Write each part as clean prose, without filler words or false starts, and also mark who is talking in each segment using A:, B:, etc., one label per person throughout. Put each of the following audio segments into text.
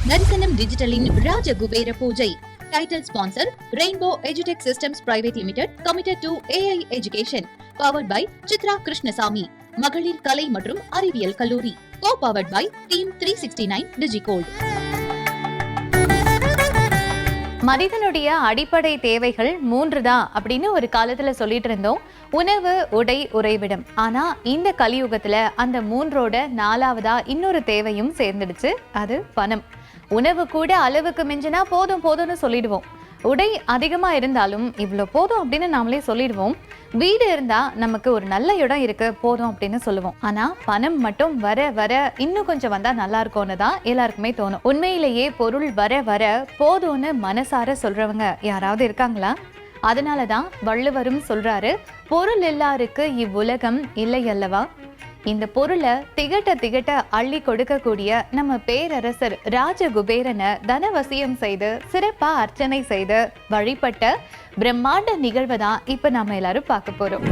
A: தரிசனம் டிஜிட்டலின் ராஜகுபேர பூஜை. டைட்டில் ஸ்பான்சர் ரெயின்போ எஜுடெக் Systems private limited, committed to AI education. Powered by Chitra Krishnasamy, மகளிர் கலை மற்றும் அறிவியல் கல்லூரி. Co powered by team 369 DigiGold.
B: மனிதனுடைய அடிப்படை தேவைகள் 3 தான் அப்படின்னு ஒரு காலத்துல சொல்லிட்டு இருந்தோம். உணவு, உடை, உறைவிடம். ஆனா இந்த கலியுகத்துல அந்த 3ஓட 4வதா இன்னொரு தேவையும் சேர்ந்துடுச்சு. அது பணம். உணவு கூட அளவுக்கு மிஞ்சினா போதும் போதும்னு சொல்லிடுவோம். உடை அதிகமா இருந்தாலும் இவ்வளோ போதும் அப்படின்னு நாமளே சொல்லிடுவோம். வீடு இருந்தா நமக்கு ஒரு நல்ல இடம் இருக்கு போதும் அப்படின்னு சொல்லுவோம். ஆனா பணம் மட்டும் வர வர இன்னும் கொஞ்சம் வந்தா நல்லா இருக்கும்னு தான் எல்லாருக்குமே தோணும். உண்மையிலேயே பொருள் வர வர போதும்னு மனசார சொல்றவங்க யாராவது இருக்காங்களா? அதனாலதான் வள்ளுவரும் சொல்றாரு, பொருள் எல்லாருக்கு இவ்வுலகம் இல்லை அல்லவா. இந்த பொருளை திகட்ட திகட்ட அள்ளி கொடுக்கக்கூடிய நம்ம பேரரசர் ராஜகுபேரனை தனவசியம் செய்து சிறப்பா அர்ச்சனை செய்து வழிபட்ட பிரம்மாண்ட நிகழ்வை தான் இப்ப நாம எல்லாரும் பார்க்க போறோம்.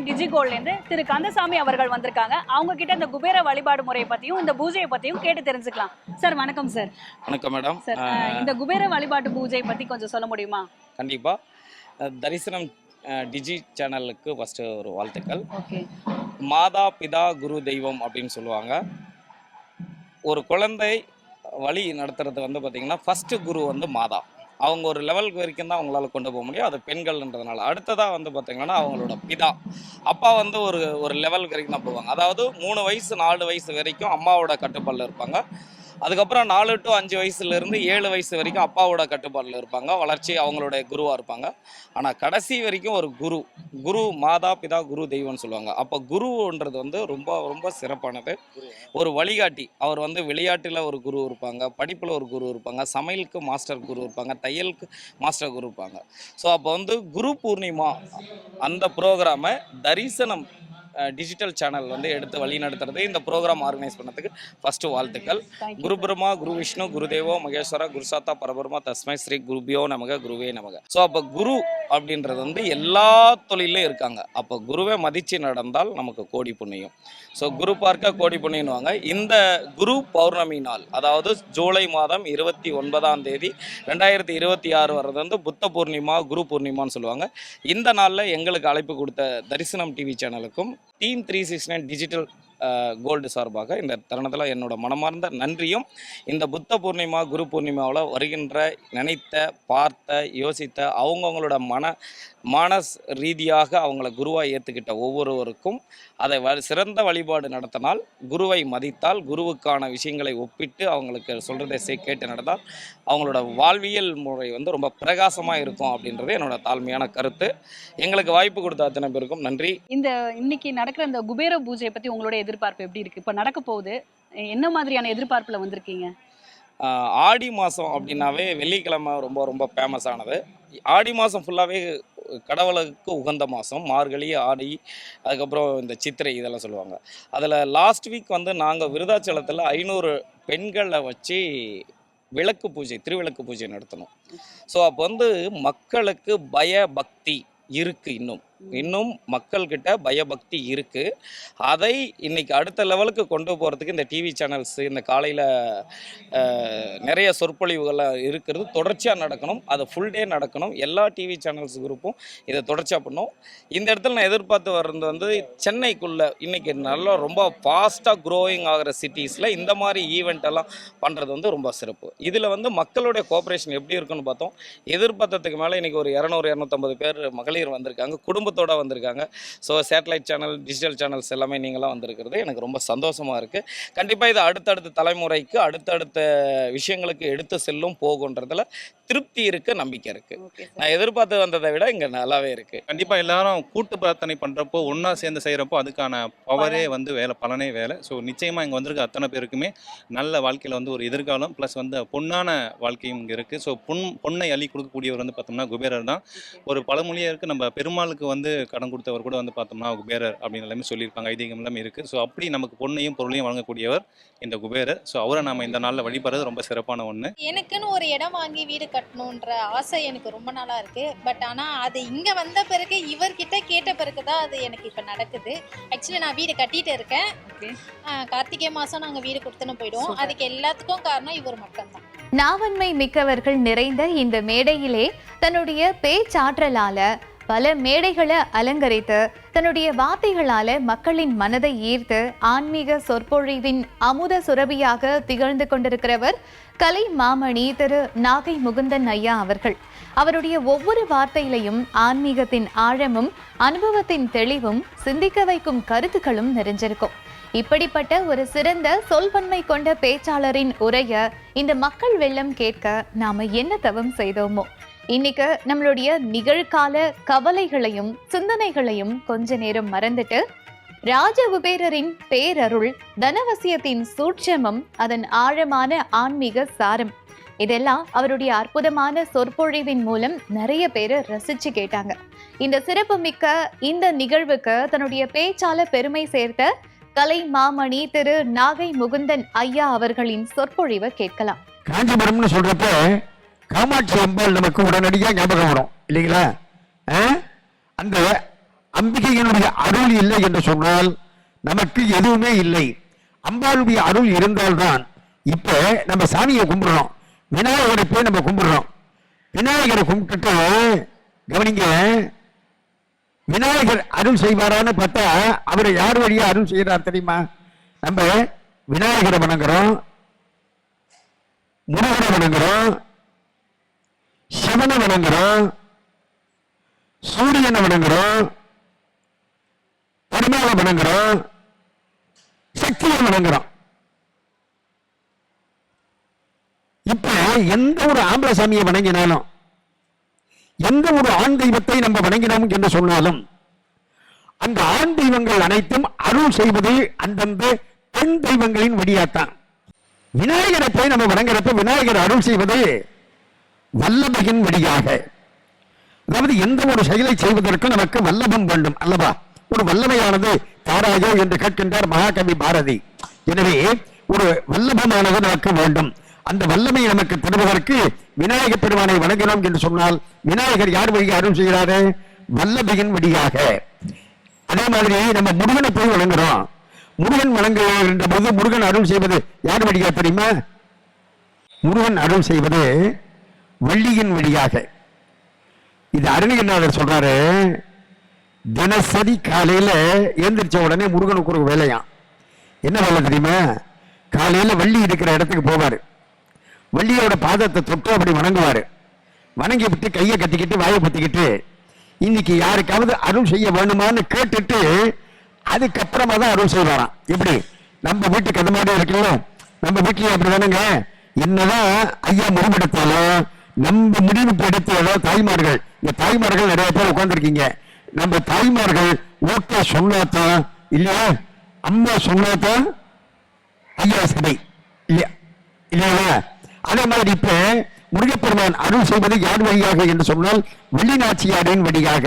C: டிஜிகோல்லேருந்து திரு கந்தசாமி அவர்கள் வந்திருக்காங்க. அவங்க கிட்ட இந்த குபேர வழிபாடு முறையை பத்தியும் இந்த பூஜையை பத்தியும் கேட்டு தெரிஞ்சுக்கலாம். சார் வணக்கம். சார்
D: வணக்கம் மேடம்.
C: சார் இந்த குபேர வழிபாட்டு பூஜை பத்தி கொஞ்சம் சொல்ல முடியுமா?
D: கண்டிப்பா. தரிசனம் டிஜி சேனலுக்கு ஃபர்ஸ்ட் ஒரு வாழ்த்துக்கள்.
C: ஓகே.
D: மாதா பிதா குரு தெய்வம் அப்படின்னு சொல்லுவாங்க. ஒரு குழந்தை வழி நடத்துறது வந்து பார்த்தீங்கன்னா ஃபர்ஸ்ட் குரு வந்து மாதா. அவங்க ஒரு லெவலுக்கு வரைக்கும் தான் அவங்களால கொண்டு போக முடியும். அது பெண்கள்ன்றதுனால. அடுத்ததாக வந்து பார்த்திங்கன்னா அவங்களோட பிதா, அப்பா வந்து ஒரு லெவலுக்கு வரைக்கும் தான் போவாங்க. அதாவது 3 வயசு 4 வயசு வரைக்கும் அம்மாவோட கட்டுப்பாடில் இருப்பாங்க. அதுக்கப்புறம் 4 to 5 வயசுலேருந்து 7 வயசு வரைக்கும் அப்பாவோட கட்டுப்பாடில் இருப்பாங்க. வளர்ச்சி அவங்களுடைய குருவாக இருப்பாங்க. ஆனால் கடைசி வரைக்கும் ஒரு குரு மாதா பிதா குரு தெய்வம்னு சொல்லுவாங்க. அப்போ குருன்றது வந்து ரொம்ப ரொம்ப சிறப்பானது. ஒரு வழிகாட்டி. அவர் வந்து விளையாட்டில் ஒரு குரு இருப்பாங்க, படிப்பில் ஒரு குரு இருப்பாங்க, சமையலுக்கு மாஸ்டர் குரு இருப்பாங்க, தையலுக்கு மாஸ்டர் குரு இருப்பாங்க. ஸோ அப்போ வந்து குரு பூர்ணிமா அந்த ப்ரோக்ராமை தரிசனம் டிஜிட்டல் சேனல் வந்து எடுத்து வழி நடத்துறது, இந்த ப்ரோக்ராம் ஆர்கனைஸ் பண்ணதுக்கு ஃபஸ்ட்டு வாழ்த்துக்கள். குரு பிரம்மா, குரு விஷ்ணு, குருதேவோ மகேஸ்வரா, குருசாத்தா பரபரமா, தஸ்மை ஸ்ரீ குருபியோ நமக, குருவே நமக. ஸோ அப்போ குரு அப்படின்றது வந்து எல்லா தொழிலும் இருக்காங்க. அப்போ குருவை மதித்து நடந்தால் நமக்கு கோடி புண்ணியம். ஸோ குரு பார்க்க கோடி புண்ணியன்னுவாங்க. இந்த குரு பௌர்ணமி நாள், அதாவது ஜூலை மாதம் 29ஆம் தேதி 2026 வர்றது வந்து புத்த பூர்ணிமா, குரு பூர்ணிமான்னு சொல்லுவாங்க. இந்த நாளில் எங்களுக்கு அழைப்பு கொடுத்த தரிசனம் டிவி சேனலுக்கும் டீம் 369 டிஜிட்டல் கோல்டு சார்பாக இந்த தருணத்தில் என்னோட மனமார்ந்த நன்றியும், இந்த புத்த பூர்ணிமா குரு பூர்ணிமாவில் வருகின்ற நினைத்த, பார்த்த, யோசித்த, அவங்கவுங்களோட மனஸ் ரீதியாக அவங்கள குருவாக ஏற்றுக்கிட்ட ஒவ்வொருவருக்கும் அதை சிறந்த வழிபாடு நடத்தினால், குருவை மதித்தால், குருவுக்கான விஷயங்களை ஒப்பிட்டு அவங்களுக்கு சொல்கிறதை கேட்டு நடந்தால் அவங்களோட வாழ்வியல் முறை வந்து ரொம்ப பிரகாசமாக இருக்கும் அப்படின்றது என்னோட தாழ்மையான கருத்து. எங்களுக்கு வாய்ப்பு கொடுத்த அத்தனை பேருக்கும் நன்றி.
C: இன்னைக்கு நடக்கிற இந்த குபேர பூஜையை பற்றி உங்களோட எதிர்பார்ப்பு எப்படி இருக்குது? இப்போ நடக்க போகுது, என்ன மாதிரியான எதிர்பார்ப்பில் வந்திருக்கீங்க?
D: ஆடி மாதம் அப்படின்னாவே வெள்ளிக்கிழமை ரொம்ப ரொம்ப ஃபேமஸானது. ஆடி மாதம் ஃபுல்லாகவே கடவுளுக்கு உகந்த மாதம். மார்கழி, ஆடி, அதுக்கப்புறம் இந்த சித்திரை இதெல்லாம் சொல்லுவாங்க. அதில் லாஸ்ட் வீக் வந்து நாங்கள் விருதாச்சலத்தில் 500 பெண்களை வச்சு விளக்கு பூஜை, திருவிளக்கு பூஜை நடத்தணும். ஸோ அப்போ வந்து மக்களுக்கு பயபக்தி இருக்குது. இன்னும் மக்கள்கிட்ட பயபக்தி இருக்குது. அதை இன்றைக்கி அடுத்த லெவலுக்கு கொண்டு போகிறதுக்கு இந்த டிவி சேனல்ஸ், இந்த காலையில் நிறைய சொற்பொழிவுகள்லாம் இருக்கிறது தொடர்ச்சியாக நடக்கணும். அது ஃபுல் டே நடக்கணும். எல்லா டிவி சேனல்ஸ் குரூப்பும் இதை தொடர்ச்சியாக பண்ணணும். இந்த இடத்துல நான் எதிர்பார்த்து வர்றது வந்து சென்னைக்குள்ளே இன்றைக்கி நல்லா ரொம்ப ஃபாஸ்ட்டாக க்ரோயிங் ஆகிற சிட்டிஸில் இந்த மாதிரி ஈவெண்ட் எல்லாம் பண்ணுறது வந்து ரொம்ப சிறப்பு. இதில் வந்து மக்களுடைய கோஆப்ரேஷன் எப்படி இருக்குன்னு பார்த்தோம். எதிர்பார்த்ததுக்கு மேலே இன்றைக்கி ஒரு 200-250 பேர் மகளிர் வந்திருக்காங்க, குடும்பத்தோடு வந்திருக்காங்க. So satellite channel, digital channels எல்லாமே நீங்களாம் வந்திருக்கிறது எனக்கு ரொம்ப சந்தோஷமாக இருக்குது. கண்டிப்பாக இது அடுத்தடுத்த தலைமுறைக்கு, அடுத்தடுத்த விஷயங்களுக்கு எடுத்து செல்லும் போகுன்றதுல திருப்தி இருக்குது, நம்பிக்கை இருக்குது. நான் எதிர்பார்த்து வந்ததை விட இங்கே நல்லாவே இருக்குது.
E: கண்டிப்பாக எல்லாரும் கூட்டு பிரார்த்தனை பண்ணுறப்போ, ஒன்றா சேர்ந்து செய்கிறப்போ அதுக்கான பவரே வந்து பலனே வேலை. ஸோ நிச்சயமாக இங்கே வந்திருக்க அத்தனை பேருக்குமே நல்ல வாழ்க்கையில் வந்து ஒரு எதிர்காலம் ப்ளஸ் வந்து பொன்னான வாழ்க்கையும் இங்கே இருக்குது. ஸோ பொன்னை அள்ளி கொடுக்கக்கூடியவர் வந்து பார்த்தோம்னா குபேரர் தான். ஒரு பழமொழியாக இருக்குது, நம்ம பெருமாளுக்கு வந்து வந்து கடன் கொடுத்தவர் கூட வந்து பார்த்தோம்னா குபேரர் அப்படின்னு எல்லாமே சொல்லியிருப்பாங்க, ஐதீகம் எல்லாமே இருக்குது. ஸோ அப்படி நமக்கு பொண்ணையும் பொருளையும் வழங்கக்கூடியவர் இந்த குபேரர். ஸோ அவரை நம்ம இந்த நாளில் வழிபடுறது ரொம்ப சிறப்பான ஒன்று.
F: எனக்குன்னு ஒரு இடம் வாங்கி வீடு கட்டணுன்ற ஆசை எனக்கு ரொம்ப நாளாக இருக்குது. பட் ஆனால் அது இங்கே வந்த பிறகு இவர்கிட்ட கேட்ட பிறகு தான் அது எனக்கு இப்போ நடக்குது. ஆக்சுவலி நான் வீடு கட்டிட்டு இருக்கேன். கார்த்திகை மாதம் நாங்கள் வீடு கொடுத்துன்னு போயிடுவோம். அதுக்கு எல்லாத்துக்கும் காரணம் இவர் மட்டும்தான்.
B: நாவன்மை மிக்கவர்கள் நிறைந்த இந்த மேடையிலே தன்னுடைய பேச்சாற்றலால பல மேடைகளை அலங்கரித்து தன்னுடைய வார்த்தைகளால மக்களின் மனதை ஈர்த்து ஆன்மீக சொற்பொழிவின் அமுத சுரபியாக திகழ்ந்து கொண்டிருக்கிறவர் கலை மாமணி திரு நாகை முகுந்தன் ஐயா அவர்கள். அவருடைய ஒவ்வொரு வார்த்தையிலையும் ஆன்மீகத்தின் ஆழமும் அனுபவத்தின் தெளிவும் சிந்திக்க வைக்கும் கருத்துக்களும் நிறைஞ்சிருக்கும். இப்படிப்பட்ட ஒரு சிறந்த சொல்வன்மை கொண்ட பேச்சாளரின் உரைய இந்த மக்கள் வெள்ளம் கேட்க நாம என்ன தவம் செய்தோமோ. இன்னைக்கு நம்மளுடைய நிகழ்கால கவலைகளையும் சிந்தனைகளையும் கொஞ்ச நேரம் மறந்துட்டு ராஜகுபேரரின் பேரருள், தனவசியத்தின் சூட்சமம், அதன் ஆழமான ஆன்மீக சாரம், இதெல்லாம் அவருடைய அற்புதமான சொற்பொழிவின் மூலம் நிறைய பேர் ரசிச்சு கேட்டாங்க. இந்த சிறப்புமிக்க இந்த நிகழ்வுக்கு தன்னுடைய பேச்சால பெருமை சேர்த்த கலை மாமணி திரு நாகை முகுந்தன் ஐயா அவர்களின் சொற்பொழிவை கேட்கலாம்.
G: காஞ்சிபுரம்னு சொல்றப்ப காமாட்சி அம்பாள் நமக்கு உடனடியாக ஞாபகம் வரும் இல்லைங்களா? அந்த அம்பிகையினுடைய அருள் இல்லை என்று சொன்னால் நமக்கு எதுவுமே இல்லை. அம்பாளுடைய அருள் இருந்தால்தான். இப்ப நம்ம சாமியை கும்பிடுறோம், விநாயகரை போய் நம்ம கும்பிடுறோம். விநாயகரை கும்பிட்டுட்டு கவனிங்க, விநாயகர் அருள் செய்வாரான்னு பார்த்தா அவரை யார் வழியா அருள் செய்யறார் தெரியுமா? நம்ம விநாயகரை வணங்குறோம், முருகனை வணங்குறோம், சிவனை வணங்குறோம், சூரியனை வணங்குறோம், பெருமாளை வணங்குறோம், சக்தியை வணங்குறோம். இப்ப எந்த ஒரு ஆம்பளை சாமியை வணங்கினாலும், எந்த ஒரு ஆண் தெய்வத்தை நம்ம வணங்கினோம் என்று சொன்னாலும், அந்த ஆண் தெய்வங்கள் அனைத்தும் அருள் செய்வது அந்தந்த பெண் தெய்வங்களின் வழியாத்தான். விநாயகரை போய் நம்ம வணங்குறப்ப விநாயகர் அருள் செய்வது வல்லமையின் வழியாக. அதாவது எந்த ஒரு செயலை செய்வதற்கு நமக்கு வல்லபம் வேண்டும் அல்லவா? ஒரு வல்லமையானது தாராயோ என்று கேட்கின்றார் மகாகவி பாரதி. எனவே ஒரு வல்லபமானது நமக்கு வேண்டும். அந்த வல்லமை நமக்கு தருவதற்கு விநாயகர் பெருமானை வணங்கினோம் என்று சொன்னால் விநாயகர் யார் வழியாக அருள் செய்கிறாரு? வல்லமையின் வழியாக. அதே மாதிரி நம்ம முருகனை போய் வணங்குறோம். முருகன் வணங்குகின்ற போது முருகன் அருள் செய்வது யார் வழியாக தெரியுமா? முருகன் அருள் செய்வது வள்ளியின் வழியாக. இது அருணகிரிநாதர் சொல்றாரு, தினசரி காலையில எழுந்திரிச்ச உடனே முருகனுக்கு ஒரு வேலையாம். என்ன வேலை தெரியுமா? காலையில வள்ளி இருக்கிற இடத்துக்கு போவாரு. வள்ளியோட பாதத்தை தொட்டு அப்படி வணங்குவாரு. வணங்கி விட்டு கையை கட்டிக்கிட்டு வாயை பத்திக்கிட்டு இன்னைக்கு யாருக்காவது அருள் செய்ய வேணுமான்னு கேட்டுட்டு அதுக்கப்புறமா தான் அருள் செய்வாராம். எப்படி நம்ம வீட்டு கதை மாதிரி இருக்குல்ல, நம்ம வீட்டுல அப்படி தானுங்க. என்னதான் ஐயா முடிவெடுத்தாலும் நம்ம முடிவு எடுத்த தாய்மார்கள், இந்த தாய்மார்கள் நிறைய பேர் உட்கார்ந்துருக்கீங்க. நம்ம தாய்மார்கள் ஓட்ட சொன்னாதான் இல்லையா, அம்மா சொன்னாதான் ஐயா சபை இல்லையா இல்லையா? அதே மாதிரி இப்ப முருகப்பெருமான் அருள் செய்வது யார் வழியாக என்று சொன்னால் வள்ளி நாச்சியாரின் வழியாக.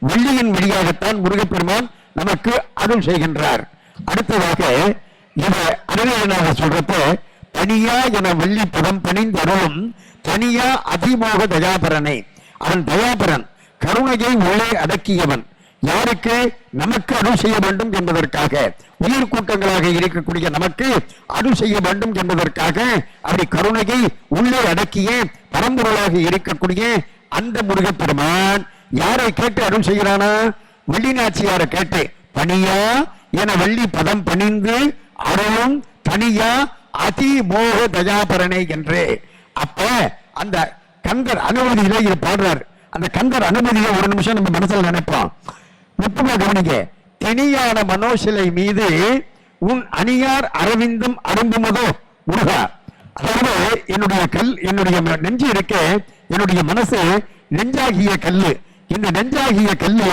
G: வள்ளியின் வழியாகத்தான் முருகப்பெருமான் நமக்கு அருள் செய்கின்றார். அடுத்ததாக இத அருணகிரிநாதர் சொல்றப்ப, தனியா என வள்ளி பதம் பணிந்து அருளும் தனியா அதிமோக தயாபரனை. அவன் தயாபரன், கருணையை உள்ளே அடக்கியவன். யாருக்கு? நமக்கு அருள் செய்ய வேண்டும் என்பதற்காக, உயிர் கூட்டங்களாக இருக்கக்கூடிய நமக்கு அருள் செய்ய வேண்டும் என்பதற்காக அப்படி கருணையை உள்ளே அடக்கிய பரம்பொருளாக இருக்கக்கூடிய அந்த முருகப்பெருமான் யாரை கேட்டு அருள் செய்கிறானா? வள்ளி நாச்சியாரை கேட்டு. பணியா என வள்ளி பதம் பணிந்து அருளும் தனியா அதிமோக தயாபரனை என்று. அப்ப அந்த கந்தர் அனுமதியில இது பாடுறார். அந்த கந்தர் அனுமதியை ஒரு நிமிஷம் நம்ம மனசுல நினைப்போம். முப்பமா கவனிங்க. தெனியான மனோசிலை மீது உன் அணியார் அரவிந்தும் அரும்புமதோ முருகா. அதாவது என்னுடைய நெஞ்சு இருக்க, என்னுடைய மனசு நெஞ்சாகிய கல்லு. இந்த நெஞ்சாகிய கல்லுல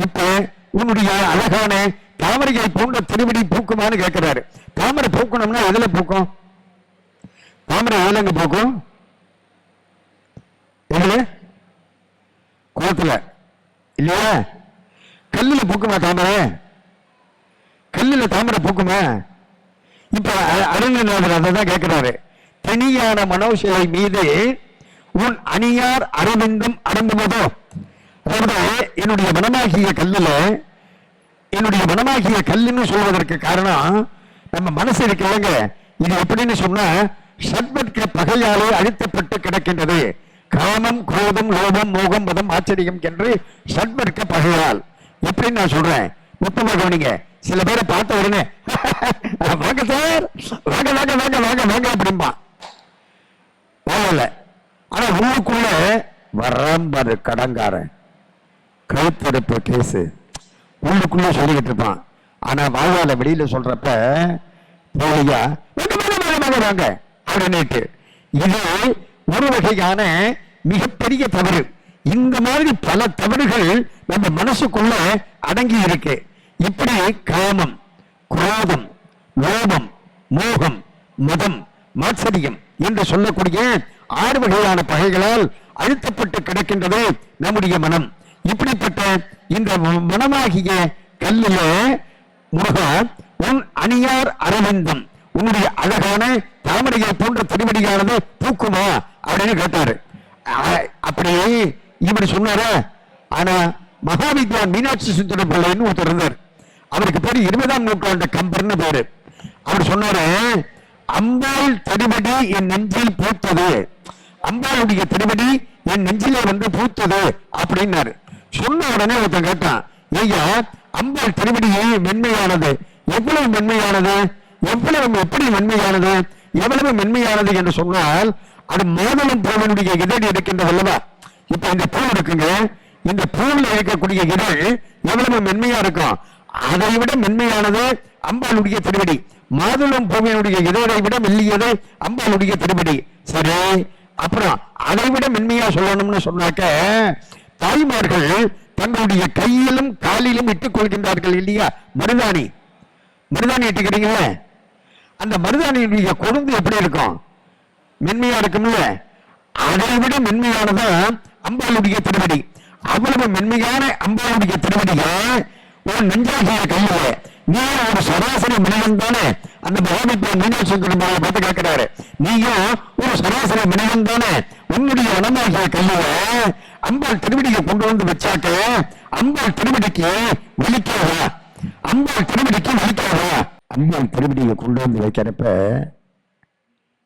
G: இப்ப உன்னுடைய அழகான தாமரையை போன்ற திருவடி பூக்குமான்னு கேட்கிறாரு. தாமரை பூக்கணும்னா எதுல பூக்கும்? தாமரை எதுலங்க பூக்கும்? எதுல? குளத்துல இல்லையா? கல்லுல பூக்குமா தாமரை? கல்லுல தாமரை பூக்குமா? இப்ப அருணநாதர் அதை தான் கேட்கிறாரு. தனியான மனோசிலை மீது உன் அணியார் அரவிந்தம் அடங்குவதோ. அதாவது என்னுடைய மனமாகிய கல்லுன்னு சொல்வதற்கு காரணம் நம்ம மனசு இருக்கலங்க. இது எப்படின்னு சொன்னா சத்வர்க்க பகையாலே அழுத்தப்பட்டு கிடக்கின்றது. காமம், குரோதம், லோபம், மோகம், மதம், ஆச்சரியம் என்று சத்வர்க்க பகையால். எப்படின்னு நான் சொல்றேன், மொத்தமாக கவனிங்க. சில பேரை பார்த்த உடனே வாங்க சார், வாங்க வாங்க வாங்க வாங்க வாங்க அப்படிம்பா. வாங்கல. ஆனா ஊருக்குள்ள வரம்பாரு கடங்காரன், கழுத்தெடுப்பு கேசு உள்ளுக்குள்ள சொல்லிக்கிட்டு இருப்பான். ஆனா வாழ்வால வெளியில சொல்றப்ப போலியா வாங்க அப்படின்னுட்டு. இது ஒரு வகையான மிகப்பெரிய தவறு. இந்த மாதிரி பல தவறுகள் நம்ம மனசுக்குள்ள அடங்கி இருக்கு. இப்படி காமம், குரோதம், லோபம், மோகம், மதம், மாத்சரியம் என்று சொல்லக்கூடிய 6 வகையான பகைகளால் அழுத்தப்பட்டு கிடக்கின்றது நம்முடைய மனம். இப்படிப்பட்ட இந்த மனமாகிய கல்லில முருகா உன் அணியார் அரவிந்தம், உன்னுடைய அழகான தாமரையை போன்ற திருவடியானது பூக்குமா அப்படின்னு கேட்டாரு. அப்படி இவர் சொன்னாரா? ஆனா மகாவித்வான் மீனாட்சி சுந்தர பிள்ளைன்னு ஒருத்தர் இருந்தார். அவருக்கு பேரு 20ஆம் நூற்றாண்டு கம்பர்னு பேரு. அவர் சொன்னாரு, அம்பாள் திருவடி என் நெஞ்சில் பூத்தது, அம்பாளுடைய திருவடி என் நெஞ்சிலே வந்து பூத்தது அப்படின்னாரு. சொன்ன உடனே ஒருத்தன் கேட்டான், ஐயா அம்பாள் திருவடியே மென்மையானது, எவ்வளவு மென்மையானது, எப்படி மென்மையானது, எவ்வளவு மென்மையானது என்று சொன்னால் அது மாதுளம் பூவனுடைய இதழ் இருக்கின்றது அல்லவா? இப்ப இந்த பூ இருக்குங்க, இந்த பூவில் இருக்கக்கூடிய இதழ் எவ்வளவு மென்மையா இருக்கும், அதை விட மென்மையானது அம்பாளுடைய திருவடி. மாதுளம் பூவினுடைய இதழை விட மெல்லியது அம்பாளுடைய திருவடி. சரி, அப்புறம் அதை விட மென்மையா சொல்லணும்னு சொன்னாக்க தாய்மார்கள் தங்களுடைய கையிலும் காலிலும் இட்டுக் கொள்கின்றார்கள் இல்லையா? மருதாணி இட்டுக்கிறீங்களா? அந்த மருதாணியுடைய கொழுந்து எப்படி இருக்கும்? மென்மையா இருக்கும்ல. அதை விட மென்மையானதான் அம்பாளுடைய திருவடி. அவ்வளவு மென்மையான அம்பாளுடைய திருவடிய ஒரு நெஞ்சாகிய கையில நீ ஒரு சராசரி மனிதன் தானே? அந்த மகாவித்வான் மீனாட்சி சுந்தரம்மாவை பார்த்து கேட்கிறாரு, நீயும் ஒரு சராசரி மனிதன் தானே? உன்னுடைய மனமாகிய கையில அம்பாள் திருவடியை கொண்டு வந்து வச்சாக்க அம்பாள் திருவடிக்கு வலிக்காதா? அம்பாள் திருவடியை கொண்டு வந்து வைக்கிறப்ப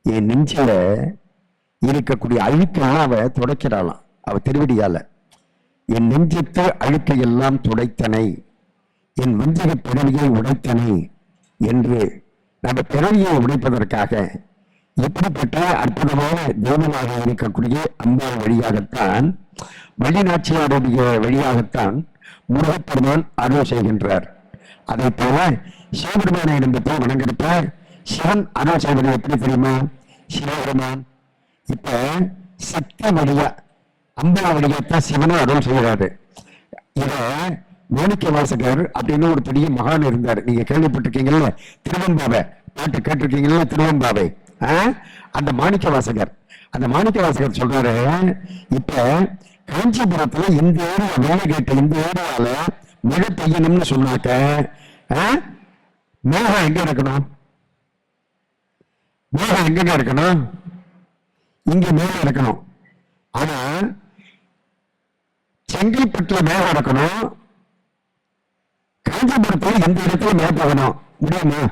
G: என் நெஞ்சில இருக்கக்கூடிய அழுக்கெல்லாம் அவ துடைக்கிறாளாம். அவ திருவடியால என் நெஞ்சத்து அழுக்கையெல்லாம் துடைத்தனை, என் வஞ்சக பிறவியை உடைத்தனை என்று நம்ம பிறவியை உடைப்பதற்காக எப்படிப்பட்ட அற்புதமான தெய்வமாக இருக்கக்கூடிய அம்பாள் வழியாகத்தான், வள்ளிநாச்சியாருடைய வழியாகத்தான் முருகப்பெருமான் அருள் செய்கின்றார். அதை போல சிவபெருமானை நம்ம போய் வணங்குறப்ப சிவன் அருள் செய்வது எப்படி தெரியுமா? சிவபெருமான் இப்ப சக்தி வழியா அம்பாள் வழியாத்தான் சிவனும் அருள் செய்கிறாரு. இத மாணிக்க வாசகர் அப்படின்னு ஒரு பெரிய மகான் இருந்தார். நீங்க கேள்விப்பட்டிருக்கீங்கல்ல, திருவெம்பாவை பாட்டு கேட்டிருக்கீங்கல்ல, திருவெம்பாவை. அந்த மாணிக்க வாசகர் சொல்றாரு, இப்ப காஞ்சிபுரத்துல இந்த ஏரியா வேலை கேட்ட இந்த ஏரியால மழை பெய்யணும்னு சொன்னாக்க மேகம் எங்க இருக்கணும்? மேகம் எங்க இருக்கணும்? இங்க மேகம் இருக்கணும். ஆனா செங்கல்பட்டுல மேகம் இருக்கணும், காஞ்சிபுரத்துல எந்த இடத்துல மழை பெய்யணும் முடியுமா?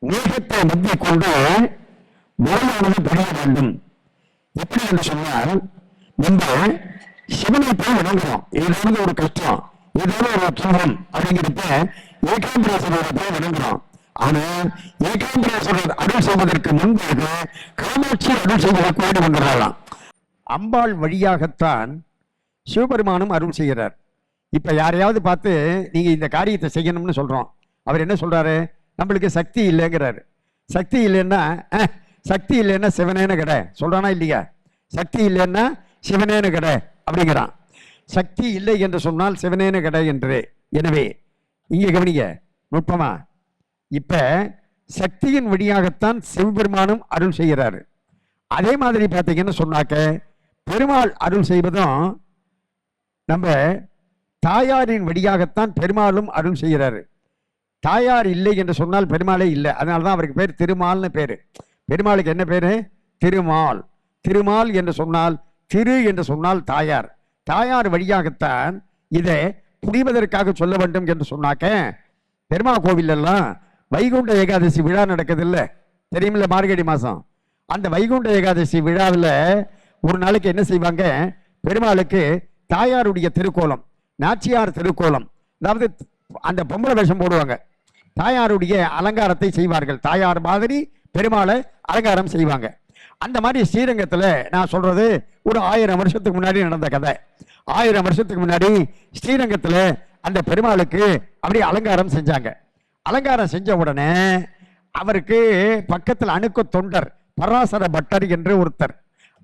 G: மேகத்தை மத்திய கொண்டு மழையானது பெய்ய வேண்டும். எப்படி என்று சொன்னால், நம்ம சிவனை போய் வணங்குறோம். ஏதாவது ஒரு கஷ்டம், ஏதாவது ஒரு துன்பம் அப்படிங்கிறப்ப ஏகாம்பரேஸ்வரரை போய் வணங்குறோம். ஆனா ஏகாம்பரேஸ்வரர் அருள் செய்வதற்கு முன்பாக காமாட்சி அருள் செய்வதற்கு ஓடி வந்துடலாம். அம்பாள் வழியாகத்தான் சிவபெருமானும் அருள் செய்கிறார். இப்ப யாரையாவது பார்த்து நீங்க இந்த காரியத்தை செய்யணும்னு சொல்றோம், அவர் என்ன சொல்றாரு? நம்மளுக்கு சக்தி இல்லைங்கிறாரு. சக்தி இல்லைன்னா சிவனேன்னு கடை சொல்றானா இல்லையா? சக்தி இல்லைன்னா சிவனேன்னு கடை அப்படிங்கிறான். சக்தி இல்லை என்று சொன்னால் சிவனேன்னு கடை என்று. எனவே இங்க கவனிங்க நுட்பமா, இப்ப சக்தியின் வழியாகத்தான் சிவபெருமானும் அருள் செய்கிறாரு. அதே மாதிரி பார்த்தீங்கன்னு சொன்னாக்க பெருமாள் அருள் செய்வதும் நம்ம தாயாரின் வழியாகத்தான் பெருமாளும் அருள் செய்கிறாரு. தாயார் இல்லை என்று சொன்னால் பெருமாளே இல்லை. அதனால தான் அவருக்கு பேர் திருமால்னு பேரு. பெருமாளுக்கு என்ன பேரு? திருமால். திருமால் என்று சொன்னால், திரு என்று சொன்னால் தாயார். தாயார் வழியாகத்தான் இதை புரிவதற்காக சொல்ல வேண்டும் என்று சொன்னாக்க, பெருமாள் கோவிலெல்லாம் வைகுண்ட ஏகாதசி விழா நடக்குது இல்லை, தெரியுமில்ல, மார்கழி மாதம். அந்த வைகுண்ட ஏகாதசி விழாவில் ஒரு நாளைக்கு என்ன செய்வாங்க, பெருமாளுக்கு தாயாருடைய திருக்கோலம், நாச்சியார் திருக்கோலம், அதாவது அந்த பொம்பளை வேஷம் போடுவாங்க, தாயாருடைய அலங்காரத்தை செய்வார்கள். தாயார் மாதிரி பெருமாளை அலங்காரம் செய்வாங்க. அந்த மாதிரி ஸ்ரீரங்கத்தில் நான் சொல்றது ஒரு 1000 வருஷத்துக்கு முன்னாடி நடந்த கதை. 1000 வருஷத்துக்கு முன்னாடி ஸ்ரீரங்கத்தில் அந்த பெருமாளுக்கு அப்படி அலங்காரம் செஞ்சாங்க. அலங்காரம் செஞ்ச உடனே அவருக்கு பக்கத்தில் அணுக்க தொண்டர் பராசர பட்டர் என்று ஒருத்தர்,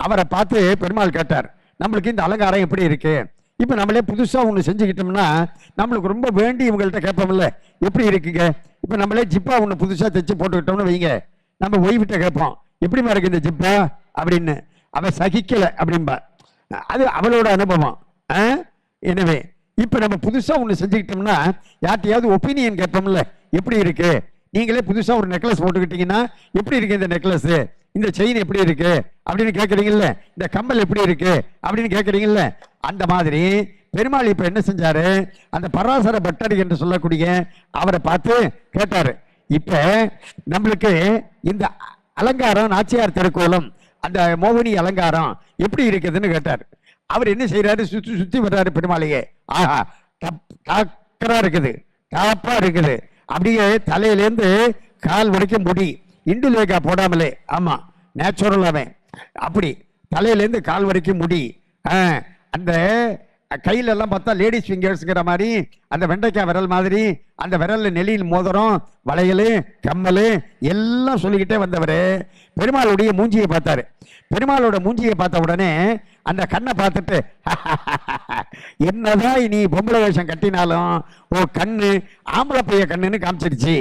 G: அவரை பார்த்து பெருமாள் கேட்டார், நம்மளுக்கு இந்த அலங்காரம் எப்படி இருக்கு, இப்போ நம்மளே புதுசாக ஒன்று செஞ்சுக்கிட்டோம்னா நம்மளுக்கு ரொம்ப வேண்டி இவங்கள்ட்ட கேட்போம்ல, எப்படி இருக்குங்க, இப்போ நம்மளே ஜிப்பா ஒன்று புதுசாக தைச்சு போட்டுக்கிட்டோம்னு வைங்க, நம்ம ஓய்விட்ட கேட்போம், எப்படிமா இருக்கு இந்த ஜிப்பா அப்படின்னு. அவ சகிக்கலை அப்படின்பா. அது அவளோட அனுபவம். எனவே இப்போ நம்ம புதுசாக ஒன்று செஞ்சுக்கிட்டோம்னா யார்ட்டையாவது ஒப்பீனியன் கேட்போம்ல, எப்படி இருக்கு, நீங்களே புதுசாக ஒரு நெக்லஸ் போட்டுக்கிட்டீங்கன்னா எப்படி இருக்கு இந்த நெக்லஸ், இந்த செயின் எப்படி இருக்கு அப்படின்னு கேட்குறீங்கல்ல, இந்த கம்பல் எப்படி இருக்கு அப்படின்னு கேட்குறீங்கல்ல, அந்த மாதிரி பெருமாள் இப்போ என்ன செஞ்சாரு, அந்த பராசர பட்டர் என்று சொல்லக்கூடிய அவரை பார்த்து கேட்டாரு, இப்போ நம்மளுக்கு இந்த அலங்காரம் நாச்சியார் திருக்கோலம் அந்த மோகினி அலங்காரம் எப்படி இருக்குதுன்னு கேட்டார். அவர் என்ன செய்யறாரு, சுற்றி சுற்றி வர்றாரு பெருமாளையே. ஆஹா, டாக்கரா இருக்குது, டாப்பா இருக்குது, அப்படியே தலையிலேருந்து கால் வரைக்கும் முடி, இண்டுலேக்கா போடாமலே, ஆமா நேச்சுரலாவே அப்படி தலையிலேருந்து கால் வரைக்கும் முடி, அந்த கையில எல்லாம் பார்த்தா லேடிஸ் ஃபிங்கர்ஸ்ங்கிற மாதிரி அந்த வெண்டைக்காய் விரல் மாதிரி, அந்த விரல்ல நெலியில் மோதிரம், வளையல், கம்மல் எல்லாம் சொல்லிக்கிட்டே வந்தவர் பெருமாளுடைய மூஞ்சியை பார்த்தாரு. பெருமாளோட மூஞ்சியை பார்த்த உடனே அந்த கண்ணை பார்த்துட்டு என்னதான் நீ பொம்பளை வேஷம் கட்டினாலும் ஓ கண்ணு ஆம்பளை பைய கண்ணுன்னு காமிச்சிருச்சு.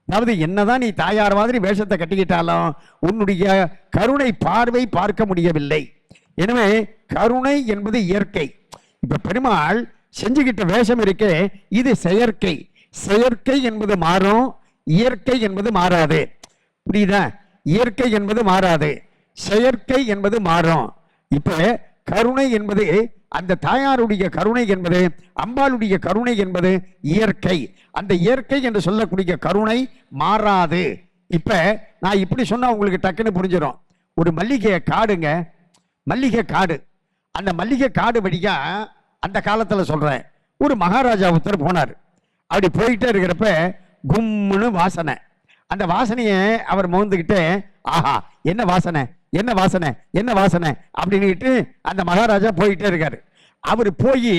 G: அதாவது என்னதான் நீ தாயார் மாதிரி வேஷத்தை கட்டிக்கிட்டாலும் உன்னுடைய கருணை பார்வை பார்க்க முடியவில்லை. எனவே கருணை என்பது இயற்கை. இப்ப பெருமாள் செஞ்சுக்கிட்ட வேஷம் இருக்கே இது செயற்கை. செயற்கை என்பது மாறும், இயற்கை என்பது மாறாது. புரியுதா? இயற்கை என்பது மாறாது, செயற்கை என்பது மாறும். இப்ப கருணை என்பது அந்த தாயாருடைய கருணை என்பது, அம்பாளுடைய கருணை என்பது இயற்கை. அந்த இயற்கை என்று சொல்லக்கூடிய கருணை மாறாது. இப்ப நான் இப்படி சொன்னா உங்களுக்கு டக்குன்னு புரிஞ்சிடும். ஒரு மல்லிகை காடுங்க, மல்லிகை காடு, அந்த மல்லிகை காடு வழியா அந்த காலத்துல சொல்றேன், ஒரு மகாராஜா ஒருத்தர் போனார். அப்படி போயிட்டே இருக்கிறப்ப கும்முன்னு வாசனை. அந்த வாசனையை அவர் மோந்துக்கிட்டே, ஆஹா என்ன வாசனை, என்ன வாசனை, என்ன வாசனை அப்படின்னுட்டு அந்த மகாராஜா போயிட்டே இருக்காரு. அவர் போய்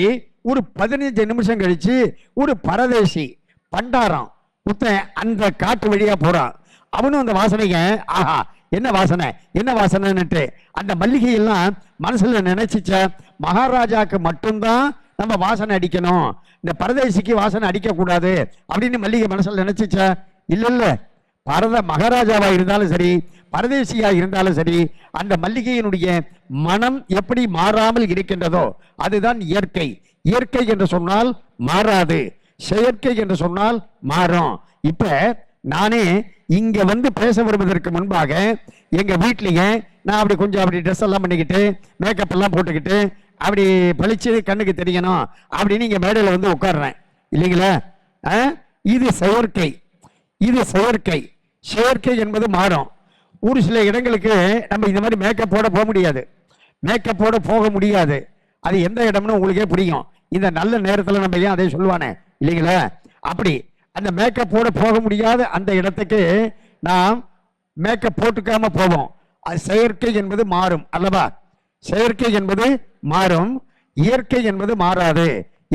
G: ஒரு 15 நிமிஷம் கழிச்சு ஒரு பரதேசி பண்டாரம் புத்தன் அந்த காட்டு வழியா போறான். அவனும் அந்த வாசனைங்க, ஆஹா என்ன வாசனை, என்ன வாசனைன்னுட்டு அந்த மல்லிகையெல்லாம் மனசுல நினைச்சிச்ச, மகாராஜாக்கு மட்டும்தான் நம்ம வாசனை அடிக்கணும், இந்த பரதேசிக்கு வாசனை அடிக்க கூடாது அப்படின்னு மல்லிகை மனசுல நினைச்சிச்ச. இல்ல இல்ல, மகாராஜாவா இருந்தாலும் சரி, பரதேசியா இருந்தாலும் சரி, அந்த மல்லிகையினுடைய மனம் எப்படி மாறாமல் இருக்கின்றதோ அதுதான் இயற்கை. இயற்கை என்று சொன்னால் மாறாது, செயற்கை என்று சொன்னால் மாறும். இப்ப நானே இங்க வந்து பேச வருவதற்கு முன்பாக எங்க வீட்லயே நான் அப்படி கொஞ்சம் அப்படி ட்ரெஸ் எல்லாம் பண்ணிக்கிட்டு மேக்கப் எல்லாம் போட்டுக்கிட்டு அப்படி பளிச்சு கண்ணுக்கு தெரியணும் அப்படின்னு இங்க மேடையில வந்து உட்கார்றேன் இல்லைங்களா? இது செயற்கை, இது செயற்கை. செயற்கை என்பது மாறும். ஒரு சில இடங்களுக்கு நம்ம இந்த மாதிரி மேக்கப் போட போக முடியாது, மேக்கப் போட போக முடியாது. அது எந்த இடம்னு உங்களுக்கே புரியும். இந்த நல்ல நேரத்தில் நம்ம ஏன் அதை சொல்லுவானே இல்லைங்களா? அப்படி அந்த மேக்கப் போட போக முடியாத அந்த இடத்துக்கு நாம் மேக்கப் போட்டுக்காம போவோம். அது செயற்கை என்பது மாறும் அல்லவா? செயற்கை என்பது மாறும், இயற்கை என்பது மாறாது.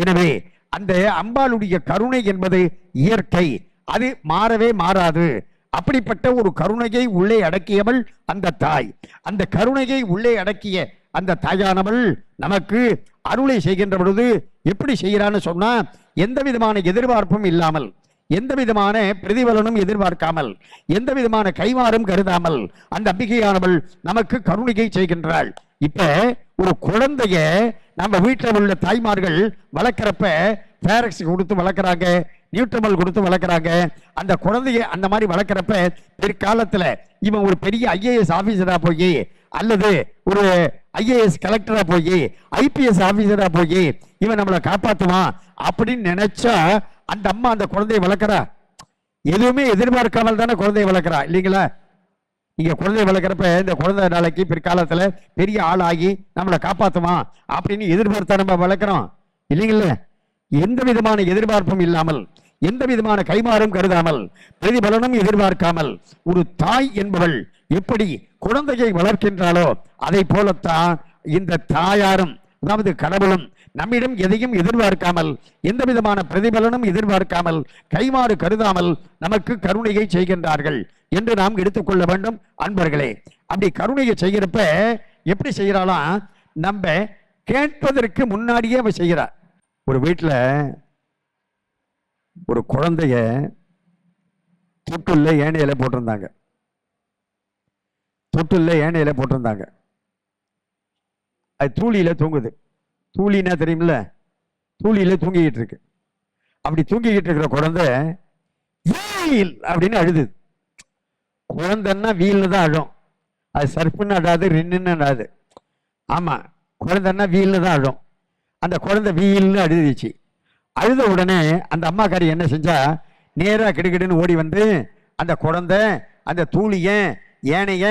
G: எனவே அந்த அம்பாளுடைய கருணை என்பது இயற்கை, அது மாறவே மாறாது. அப்படிப்பட்ட ஒரு கருணையை உள்ளே அடக்கியவள் அந்த தாய். அந்த கருணையை உள்ளே அடக்கிய அந்த தாயானவள் நமக்கு அருளை செய்கின்ற பொழுது எப்படி செய்கிறான்னு சொன்னா, எந்த விதமான எதிர்பார்ப்பும் இல்லாமல், எந்த விதமான பிரதிபலனும் எதிர்பார்க்காமல், எந்த விதமான கைமாறும் கருதாமல் அந்த அம்பிகையானவள் நமக்கு கருணையை செய்கின்றாள். இப்ப ஒரு குழந்தைய நம்ம வீட்டில் உள்ள தாய்மார்கள் வளர்க்குறப்ப பேரக்ஸ் கொடுத்து வளர்க்குறாங்க, நியூட்ரமல் கொடுத்து வளர்க்குறாங்க. அந்த குழந்தைய அந்த மாதிரி வளர்க்குறப்ப பிற்காலத்தில் இவன் ஒரு பெரிய ஐஏஎஸ் ஆஃபீஸராக போய் அல்லது ஒரு ஐஏஎஸ் கலெக்டராக போய் ஐபிஎஸ் ஆஃபீஸராக போய் இவன் நம்மளை காப்பாற்றுவான் அப்படின்னு நினைச்சா அந்த அம்மா அந்த குழந்தைய வளர்க்குறா. எதுவுமே எதிர்பார்க்காமல் தானே குழந்தைய வளர்க்குறா இல்லைங்களா? நீங்க குழந்தைய வளர்க்குறப்ப இந்த குழந்தை நாளைக்கு பிற்காலத்துல பெரிய ஆளாகி நம்மளை காப்பாற்றுவான் அப்படின்னு எதிர்பார்த்தா நம்ம வளர்க்குறோம் இல்லைங்களா? எந்த விதமான எதிர்பார்ப்பும் இல்லாமல், எந்த விதமான கைமாறும் கருதாமல், பிரதிபலனும் எதிர்பார்க்காமல் ஒரு தாய் என்பவள் எப்படி குழந்தையை வளர்க்கின்றாளோ அதை போலத்தான் இந்த தாயாரும், அதாவது கடவுளும் நம்மிடம் எதையும் எதிர்பார்க்காமல், எந்த விதமான பிரதிபலனும் எதிர்பார்க்காமல், கைமாறு கருதாமல் நமக்கு கருணையை செய்கின்றார்கள் என்று நாம் எடுத்துக்கொள்ள வேண்டும் அன்பர்களே. அப்படி கருணையை செய்கிறப்ப எப்படி செய்யறாளாம்? நம்ம கேட்பதற்கு முன்னாடியே அவ செய்கிறார். ஒரு வீட்டில் ஒரு குழந்தைய தொட்டுள்ள ஏனையில போட்டிருந்தாங்க. தொட்டுள்ள ஏனையில போட்டிருந்தாங்க. அது தூளியில தூங்குது. தூளினா தெரியுமில்ல, தூளியில தூங்கிக்கிட்டு இருக்கு. அப்படி தூங்கிக்கிட்டு இருக்கிற குழந்தை வீல் அப்படின்னு அழுது. குழந்தைன்னா வீல்னு தான் அழும். அது சர்ப்புன்னு அழாது, ரின்னு அழாது. ஆமா, குழந்தைன்னா வீல்னு தான் அழும். அந்த குழந்தை வீல்னு அழுதுச்சு. அழுத உடனே அந்த அம்மாக்காரி என்ன செஞ்சா, நேராக கிடுகிடுன்னு ஓடி வந்து அந்த குழந்தை அந்த தூளிய ஏனைய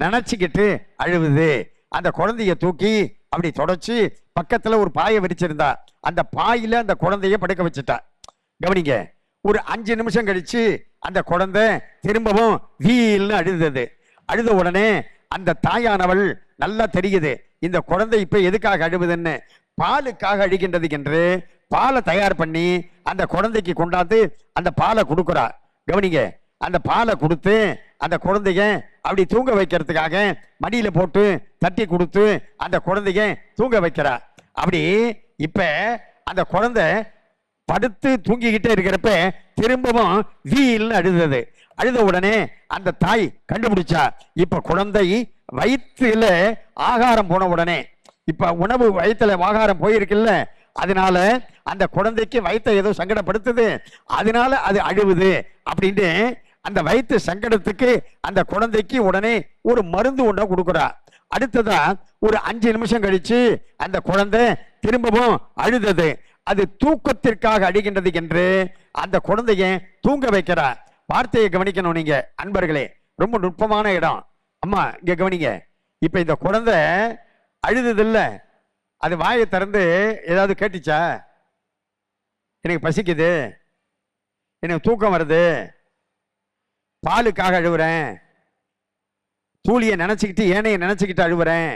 G: நினைச்சுக்கிட்டு அழுவுது. அந்த குழந்தைய தூக்கி அப்படி தொடச்சு பக்கத்துல ஒரு பாயை விரிச்சிருந்தா, அந்த பாயில அந்த குழந்தைய படுக்க வச்சுட்டா. கவனிங்க, ஒரு 5 நிமிஷம் கழிச்சு அந்த குழந்தை திரும்பவும் வீல்னு அழுதது. அழுத உடனே அந்த தாயானவள் நல்லா தெரியுது இந்த குழந்தை இப்ப எதுக்காக அழுவுதுன்னு. பாலுக்காக அழுகின்றது என்று பாலை தயார் பண்ணி அந்த குழந்தைக்கு கொண்டாந்து அந்த பாலை கொடுக்குறா. கவனிங்க, அந்த பாலை கொடுத்து அந்த குழந்தைய அப்படி தூங்க வைக்கிறதுக்காக மடியில போட்டு தட்டி கொடுத்து அந்த குழந்தைய தூங்க வைக்கிறா. அப்படி இப்ப அந்த குழந்தை படுத்து தூங்கிக்கிட்டே இருக்கிறப்ப திரும்பவும் வீல்னு அழுதது. அழுத உடனே அந்த தாய் கண்டுபிடிச்சா, இப்ப குழந்தை வயிற்றுல ஆகாரம் போன உடனே, இப்ப உணவு வயிற்றுல ஆகாரம் போயிருக்குல்ல, அதனால அந்த குழந்தைக்கு வயிற்றை ஏதோ சங்கடப்படுத்துது, அதனால அது அழுவுது அப்படின்ட்டு அந்த வயிற்று சங்கடத்துக்கு அந்த குழந்தைக்கு உடனே ஒரு மருந்து ஒன்றை கொடுக்குறா. அடுத்ததா ஒரு 5 நிமிஷம் கழிச்சு அந்த குழந்தை திரும்பவும் அழுதது. அது தூக்கத்திற்காக அழுகின்றது என்று அந்த குழந்தைய தூங்க வைக்கிறா. வார்த்தையை கவனிக்கணும் நீங்க அன்பர்களே, ரொம்ப நுட்பமான இடம். அம்மா இங்க கவனிங்க, இப்ப இந்த குழந்தை அழுதது இல்ல, அது வாயை திறந்து ஏதாவது கேட்டுச்சா? எனக்கு பசிக்குது, எனக்கு தூக்கம் வருது, பாலுக்காக அழுவுறேன், தூளியை நினைச்சுக்கிட்டு ஏனைய நினைச்சுக்கிட்டு அழுவுறேன்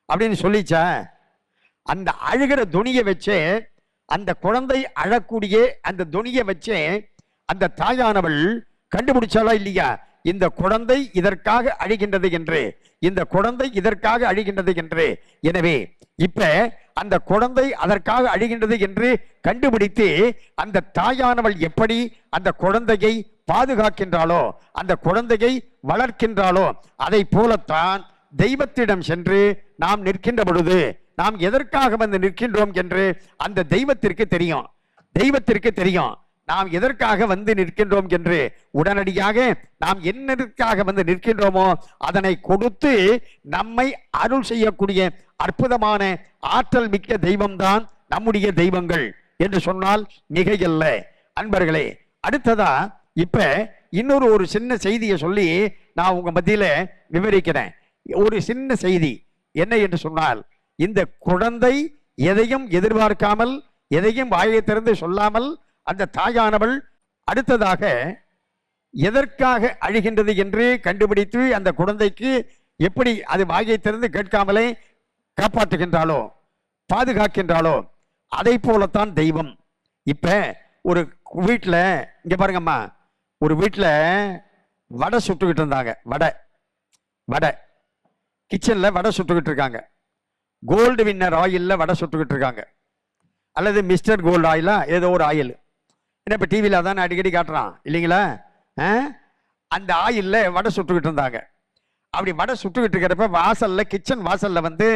G: அப்படின்னு சொல்லிச்சா? அந்த அழுகிற துணியை வச்சு அந்த குழந்தை அழக்கூடிய அந்த துணியை வச்சு அந்த தாயானவள் கண்டுபிடிச்சாலா இல்லையா இந்த குழந்தை இதற்காக அழுகின்றது என்று, இந்த குழந்தை இதற்காக அழுகின்றது என்று. எனவே இப்ப அந்த குழந்தை அதற்காக அழுகின்றது என்று கண்டுபிடித்து அந்த தாயானவள் எப்படி அந்த குழந்தையை பாதுகாக்கின்றாளோ, அந்த குழந்தையை வளர்க்கின்றாளோ, அதை போலத்தான் தெய்வத்திடம் சென்று நாம் நிற்கின்ற பொழுது நாம் எதற்காக வந்து நிற்கின்றோம் என்று அந்த தெய்வத்திற்கு தெரியும். தெய்வத்திற்கு தெரியும் நாம் எதற்காக வந்து நிற்கின்றோம் என்று. உடனடியாக நாம் என்னதற்காக வந்து நிற்கின்றோமோ அதனை கொடுத்து நம்மை அருள் செய்யக்கூடிய அற்புதமான ஆற்றல் மிக்க தெய்வம்தான் நம்முடைய தெய்வங்கள் என்று சொன்னால் மிகையல்ல அன்பர்களே. அடுத்ததா இப்ப ஒரு சின்ன செய்தியை சொல்லி நான் உங்க மத்தியில விவரிக்கிறேன். ஒரு சின்ன செய்தி என்ன என்று சொன்னால், இந்த குழந்தை எதையும் எதிர்பார்க்காமல், எதையும் வாயை திறந்து சொல்லாமல் அந்த தாயானவள் அடுத்ததாக எதற்காக அழுகின்றது என்று கண்டுபிடித்து அந்த குழந்தைக்கு எப்படி அது வாயை திறந்து கேட்காமலே காப்பாற்றுகின்றாளோ, பாதுகாக்கின்றாளோ, அதை போலத்தான் தெய்வம். இப்ப ஒரு வீட்டில் இங்க பாருங்கம்மா, ஒரு வீட்டில் வடை சுட்டுக்கிட்டு இருந்தாங்க. வடை கிச்சன்ல வடை சுட்டுக்கிட்டு இருக்காங்க. கோல்டு வின்னர் ஆயில்ல வடை சுட்டுக்கிட்டு இருக்காங்க, அல்லது மிஸ்டர் கோல்டு ஆயிலா ஏதோ ஒரு ஆயில். என்ன இப்ப டிவியில அதான் அடிக்கடி காட்டுறான் இல்லைங்களா? அந்த ஆயில்ல வடை சுட்டுக்கிட்டு இருந்தாங்க. அப்படி வடை சுட்டுக்கிட்டு இருக்கிறப்ப வாசல்ல, கிச்சன் வாசல்ல வந்து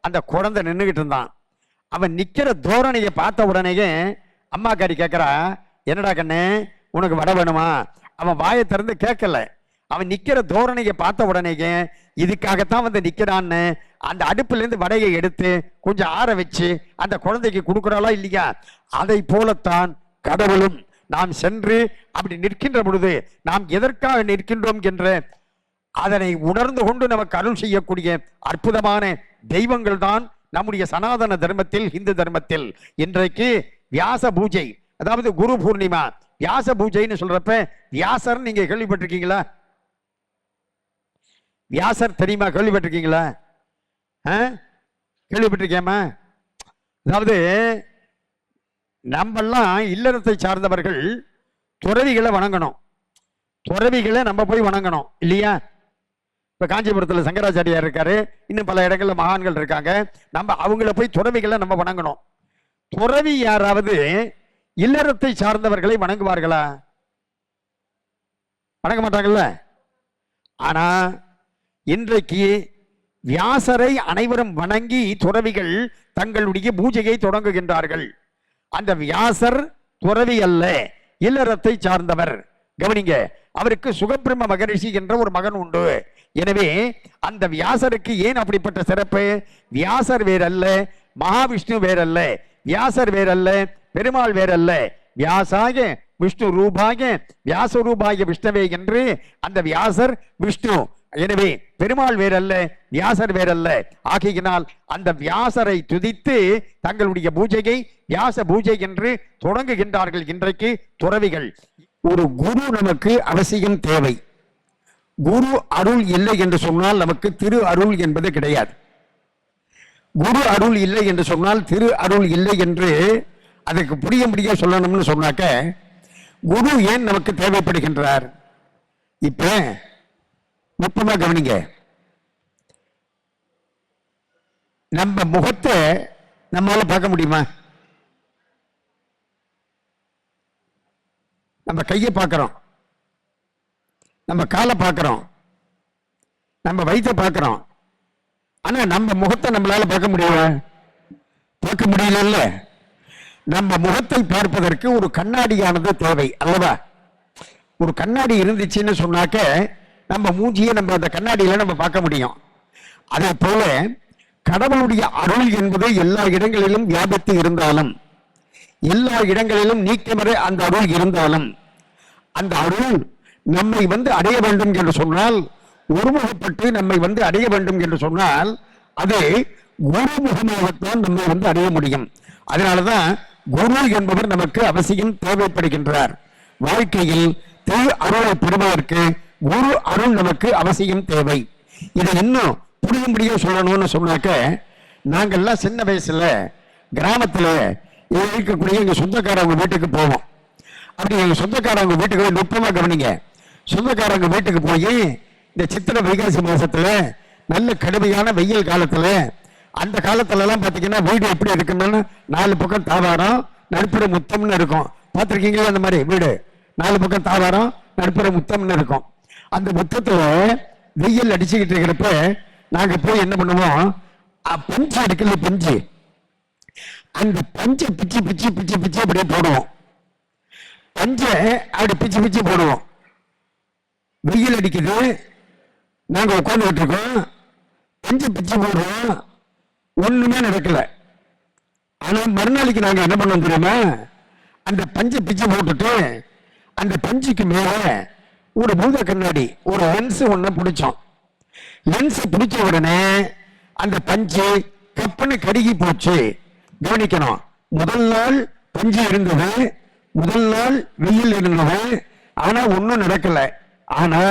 G: அந்த குழந்தை நின்றுகிட்டு இருந்தான். அவன் நிக்கிற தோரணையை பார்த்த உடனேயே அம்மா காரி கேட்கிறா, என்னடா கண்ணு உனக்கு வடை வேணுமா? அவன் வாயை திறந்து கேட்கல. அவன் நிக்கிற தோரணையை பார்த்த உடனேயே இதுக்காகத்தான் வந்து நிக்கிறான்னு அந்த அடுப்புல இருந்து வடையை எடுத்து கொஞ்சம் ஆற வச்சு அந்த குழந்தைக்கு கொடுக்குறாளா இல்லையா? அதை போலத்தான் கடவுளும் நாம் சென்று அப்படி நிற்கின்ற பொழுது நாம் எதற்காக நிற்கின்றோம் என்ற அதனை உணர்ந்து கொண்டு நமக்கு அருள் செய்யக்கூடிய அற்புதமான தெய்வங்கள் தான் நம்முடைய சனாதன தர்மத்தில், இந்து தர்மத்தில் இன்றைக்கு வியாச பூஜை, அதாவது குரு பூர்ணிமா. வியாச பூஜைன்னு சொல்றப்ப வியாசர் நீங்க கேள்விப்பட்டிருக்கீங்களா? வியாசர் தெரியுமா? கேள்விப்பட்டிருக்கீங்களா? கேள்விப்பட்டிருக்கேமா? அதாவது நம்மெல்லாம் இல்லறத்தை சார்ந்தவர்கள் துறவிகளை வணங்கணும். துறவிகளை நம்ம போய் வணங்கணும் இல்லையா? இப்ப காஞ்சிபுரத்தில் சங்கராச்சாரியார் இருக்காரு, இன்னும் பல இடங்கள்ல மகான்கள் இருக்காங்க. நம்ம அவங்கள போய் துறவிகளை நம்ம வணங்கணும். துறவி யாராவது இல்லறத்தை சார்ந்தவர்களை வணங்குவார்களா? வணங்க மாட்டாங்கல்ல. ஆனா இன்றைக்கு வியாசரை அனைவரும் வணங்கி துறவிகள் தங்களுடைய பூஜையை தொடங்குகின்றார்கள். அந்த வியாசர் துறவி அல்ல, இல்லறத்தை சார்ந்தவர். கவனிங்க, அவருக்கு சுகபிரம்ம மகரிஷி என்ற ஒரு மகன் உண்டு. எனவே அந்த வியாசருக்கு ஏன் அப்படிப்பட்ட சிறப்பு? வியாசர் வேறல்ல, மகாவிஷ்ணு வேறல்ல, வியாசர் வேறல்ல, பெருமாள் வேறல்ல. வியாசாய விஷ்ணு ரூபாய வியாசரூபாய விஷ்ணவே என்று அந்த வியாசர் விஷ்ணு. எனவே பெருமாள் வேறல்ல, வியாசர் வேறல்ல. ஆகையினால் அந்த வியாசரை துதித்து தங்களுடைய பூஜையை வியாச பூஜை என்று தொடங்குகின்றார்கள் இன்றைக்கு துறவிகள். ஒரு குரு நமக்கு அவசியம் தேவை. குரு அருள் இல்லை என்று சொன்னால் நமக்கு திரு அருள் என்பது கிடையாது. குரு அருள் இல்லை என்று சொன்னால் திரு அருள் இல்லை என்று அதுக்கு புரிய சொல்லணும்னு சொன்னாக்க, குரு ஏன் நமக்கு தேவைப்படுகின்றார்? இப்ப நுட்பமா கவனிங்க. நம்ம முகத்தை நம்மளால பார்க்க முடியுமா? நம்ம கையை பார்க்கிறோம், நம்ம காலை பார்க்கிறோம், நம்ம வயிற்றை பார்க்கிறோம். ஆனா நம்ம முகத்தை நம்மளால பார்க்க முடியல. பார்க்க முடியல. நம்ம முகத்தை பார்ப்பதற்கு ஒரு கண்ணாடியானது தேவை அல்லவா? ஒரு கண்ணாடி இருந்துச்சுன்னு சொன்னாக்க நம்ம மூஞ்சியை நம்ம அந்த கண்ணாடியில நம்ம பார்க்க முடியும். அதே போல கடவுளுடைய அருள் என்பது எல்லா இடங்களிலும் வியாபித்து இருந்தாலும், எல்லா இடங்களிலும் நீக்கமறை அந்த அருள் இருந்தாலும், அந்த அருள் நம்மை வந்து அடைய வேண்டும் என்று சொன்னால், ஒருமுகப்பட்டு நம்மை வந்து அடைய வேண்டும் என்று சொன்னால், அது குருமுகமாகத்தான் நம்மை வந்து அடைய முடியும். அதனாலதான் குரு என்பவர் நமக்கு அவசியம் தேவைப்படுகின்றார். வாழ்க்கையில் திரு அருளை பெறுவதற்கு குரு அருள் நமக்கு அவசியம் தேவை. இதை இன்னும் புரியும்படியா சொல்லணும்னு சொன்னாக்க, நாங்கள்லாம் சின்ன வயசுல கிராமத்துல இருக்கக்கூடிய எங்க சொந்தக்காரவங்க வீட்டுக்கு போவோம். அப்படி எங்க சொந்தக்காரவங்க வீட்டுக்கு போய் நுட்பமா கவனிங்க. சொந்தக்காரங்க வீட்டுக்கு போய் இந்த சித்திரை வைகாசி மாசத்துல நல்ல கடுமையான வெயில் காலத்துல, அந்த காலத்துல எல்லாம் பாத்தீங்கன்னா வீடு எப்படி இருக்குன்னு 4 பக்கம் தாவாரம் நடுப்புற முத்தம்னு இருக்கும். பார்த்திருக்கீங்களா? அந்த மாதிரி வீடு 4 பக்கம் தாவாரம் நடுப்புற முத்தம்னு இருக்கும். அந்த முத்தத்துல வெயில் அடிச்சுக்கிட்டு இருக்கிறப்ப நாங்க போய் என்ன பண்ணுவோம், பஞ்சு எடுக்கல, பஞ்சு, அந்த பஞ்சை பிச்சு பிச்சு பிச்சு பிச்சு அப்படியே போடுவோம். பஞ்சை அப்படி பிச்சு பிச்சு போடுவோம். வெயில் அடிக்குது, நாங்க உட்காந்துக்கிட்டு இருக்கோம், பஞ்சை பிச்சு போடுறோம், ஒண்ணுமே நடக்கல. ஆனா மறுநாளைக்கு நாங்க என்ன பண்ணோம் தெரியுமா? அந்த பஞ்சை பிச்சு போட்டுட்டு அந்த பஞ்சுக்கு மேல ஒரு பூத கண்ணாடி, ஒரு லென்ஸ் ஒண்ணு பிடிச்சோம். லென்ஸ் பிடிச்ச உடனே அந்த பஞ்சு கப்புன்னு கருகி போச்சு. கவனிக்கணும், முதல் நாள் பஞ்சு இருந்தது, முதல் நாள் வெயில் இருந்தது, ஆனா ஒன்னும் நடக்கல. ஆனா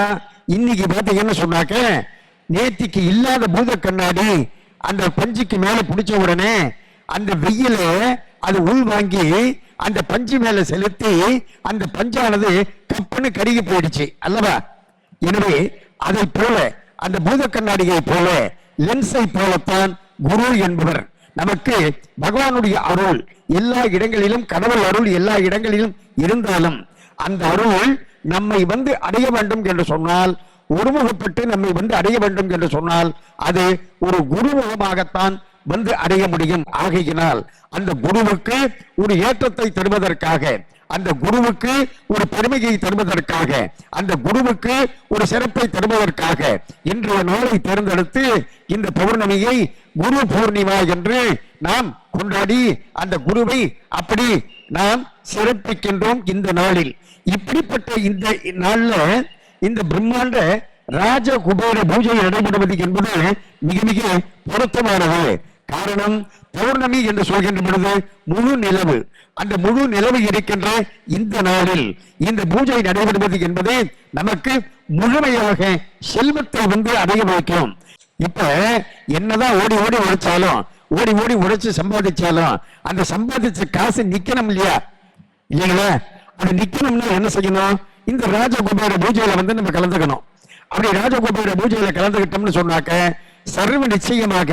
G: இன்னைக்கு பாத்தீங்கன்னு சொன்னாக்க, நேத்திக்கு இல்லாத பூத கண்ணாடி அந்த பஞ்சுக்கு மேல பிடிச்ச உடனே அந்த வெயில அது உள் வாங்கி அந்த பஞ்சு மேல செலுத்தி அந்த பஞ்சானது கப்புன்னு கருகி போயிடுச்சு அல்லவா? எனவே அதை போல அந்த பூத கண்ணாடியை போல லென்ஸை போலத்தான் குரு என்பவர் நமக்கு பகவானுடைய அருள் எல்லா இடங்களிலும், கடவுள் அருள் எல்லா இடங்களிலும் இருந்தாலும், அந்த அருள் நம்மை வந்து அடைய வேண்டும் என்று சொன்னால், ஒருமுகப்பட்டு நம்மை வந்து அடைய வேண்டும் என்று சொன்னால், அது ஒரு குருமுகமாகத்தான் வந்து அடைய முடியும். ஆகையினால் அந்த குருவுக்கு ஒரு ஏற்றத்தை தருவதற்காக, அந்த குருவுக்கு ஒரு பெருமையை தருவதற்காக, அந்த குருவுக்கு ஒரு சிறப்பை தருவதற்காக இன்றைய நாளை தேர்ந்தெடுத்து இந்த பௌர்ணமியை குரு பூர்ணிமா என்று நாம் கொண்டாடி அந்த குருவை அப்படி நாம் சிறப்பிக்கின்றோம் இந்த நாளில். இப்படிப்பட்ட இந்த நாள்ல இந்த பிரம்மாண்ட ராஜகுபேர பூஜை நடைபெறுவது என்பது மிக மிக பொருத்தமானது. காரணம், பௌர்ணமி என்று சொல்கின்ற பொழுது முழு நிலவு, அந்த முழு நிலவு இருக்கின்ற இந்த நாளில் இந்த பூஜை நடைபெறுவது என்பது நமக்கு முழுமையாக செல்வத்தை வந்து அடைய வைக்கும். இப்ப என்னதான் ஓடி ஓடி உழைச்சாலும், ஓடி ஓடி உழைச்சு சம்பாதிச்சாலும் அந்த சம்பாதிச்ச காசு நிக்கணும் இல்லையா, இல்லைங்களா? அது நிக்கணும்னா என்ன செய்யணும்? இந்த ராஜகுபேர பூஜையில வந்து நம்ம கலந்துக்கணும். அப்படி ராஜகுபேர பூஜையில கலந்துக்கிட்டோம்னு சொன்னாக்க சர்வ நிச்சயமாக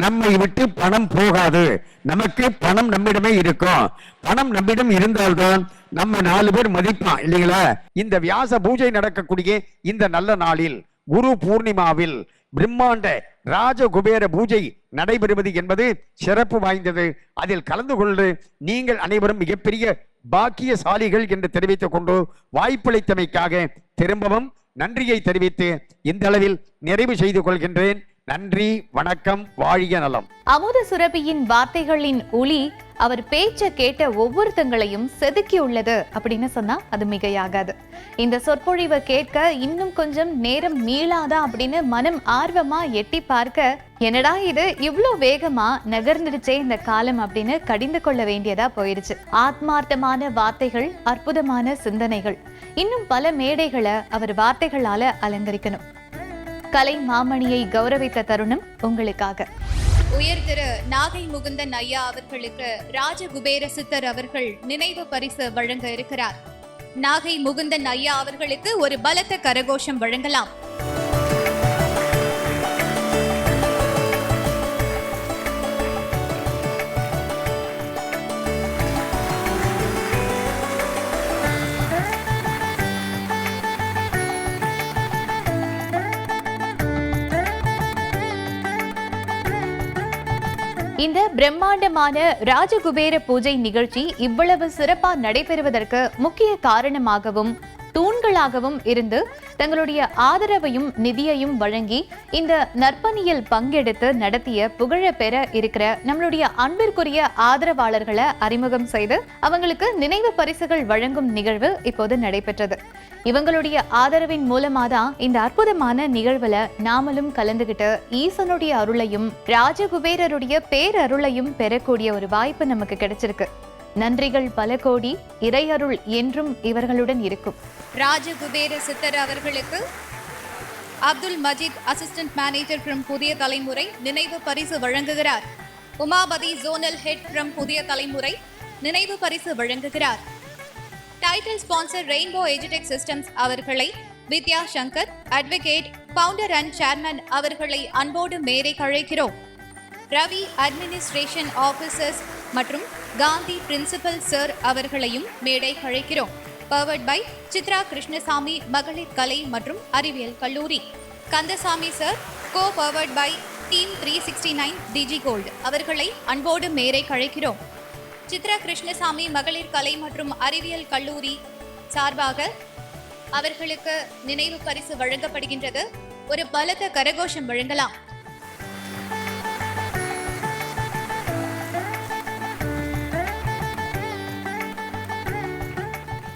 G: நம்மை விட்டு பணம் போகாது. நமக்கு பணம் நம்மிடமே இருக்கும். பணம் நம்மிடம் இருந்தால்தான் நம்ம 4 பேர் மதிப்பான், இல்லைங்களா? இந்த வியாச பூஜை நடக்கக்கூடிய இந்த நல்ல நாளில் குரு பூர்ணிமாவில் பிரம்மாண்ட ராஜகுபேர பூஜை நடைபெறுவது என்பது சிறப்பு வாய்ந்தது. அதில் கலந்து கொண்டு நீங்கள் அனைவரும் மிகப்பெரிய பாக்கியசாலிகள் என்று தெரிவித்துக் கொண்டு வாய்ப்பளித்தமைக்காக திரும்பவும் நன்றியை தெரிவித்து இந்த அளவில் நிறைவு செய்து கொள்கின்றேன். நன்றி, வணக்கம், வாழ்க நலம்.
B: அமுத சுரபியின் வார்த்தைகளின் ஒளி அவர் பேச்ச கேட்ட ஒவ்வொருத்தங்களையும் செதுக்கி உள்ளது அப்படின்னு சொன்னா அது மிகையாகாது. இந்த சொற்பொழிவை கேட்க இன்னும் கொஞ்சம் நேரம் மீளாதா அப்படின்னு மனம் ஆர்வமா எட்டி பார்க்க, என்னடா இது இவ்ளோ வேகமா நகர்ந்துடுச்சே இந்த காலம் அப்படின்னு கடிந்து கொள்ள வேண்டியதா போயிருச்சு. ஆத்மார்த்தமான வார்த்தைகள், அற்புதமான சிந்தனைகள், இன்னும் பல மேடைகளை அவர் வார்த்தைகளால அலங்கரிக்கணும். கலை மாமணியை கௌரவித்த தருணம் உங்களுக்காக.
A: உயர் திரு நாகை முகுந்தன் ஐயா அவர்களுக்கு ராஜகுபேர சித்தர் அவர்கள் நினைவு பரிசு வழங்க இருக்கிறார். நாகை முகுந்தன் ஐயா அவர்களுக்கு ஒரு பலத்த கரகோஷம் வழங்கலாம்.
B: இந்த பிரம்மாண்டமான ராஜகுபேர பூஜை நிகழ்ச்சி இவ்வளவு சிறப்பா நடைபெறுவதற்கு முக்கிய காரணமாகவும் தூண்களாகவும் இருந்து தங்களுடைய ஆதரவையும் நிதியையும் வழங்கி இந்த நற்பணியில் பங்கெடுத்து நடத்திய புகழ பெற இருக்கிற நம்மளுடைய அன்பிற்குரிய ஆதரவாளர்களை அறிமுகம் செய்து அவங்களுக்கு நினைவு பரிசுகள் வழங்கும் நிகழ்வு இப்போது நடைபெற்றது. இவங்களுடைய ஆதரவின் மூலமா தான் இந்த அற்புதமான நிகழ்வுல நாமளும் கலந்துகிட்டு ஈசனுடைய அருளையும் ராஜகுபேரருடைய பேரருளையும் பெறக்கூடிய ஒரு வாய்ப்பு நமக்கு கிடைச்சிருக்கு. நன்றிகள் பல கோடி. இறையருள் என்றும் இவர்களுடன் இருக்கும்.
A: ராஜகுபேர சித்தர் அவர்களுக்கு Abdul Majeed assistant manager from புதிய தலைமுறை நினைவு பரிசு வழங்குகிறார். உமாபதி ஜோனல் ஹெட் ஃப்ரம் புதிய தலைமுறை நினைவு பரிசு வழங்குகிறார். டைட்டில் ஸ்பான்சர் ரெயின்போ எஜுடெக் சிஸ்டம்ஸ் அவர்களை Vidya Shankar advocate, founder and chairman அவர்களை அன்போடு மேடை அழைக்கிறோம். ரவி அட்மினிஸ்ட்ரேஷன் ஆபீசர்ஸ் மற்றும் காந்தி பிரின்சிபல் சார் அவர்களையும் மேடை அழைக்கிறோம். பவர்ட் பை சித்ரா கிருஷ்ணசாமி மகளிர் கலை மற்றும் அறிவியல் கல்லூரி. Kandasamy sir co powered by team 369 Digi Gold அவர்களை அன்போடு மேடை அழைக்கிறோம். சித்ரா கிருஷ்ணசாமி மகளிர் கலை மற்றும் அறிவியல் கல்லூரி சார்பாக அவர்களுக்கு நினைவு பரிசு வழங்கப்படுகின்றது. ஒரு பலத்த கரகோஷம் வழங்கலாம்.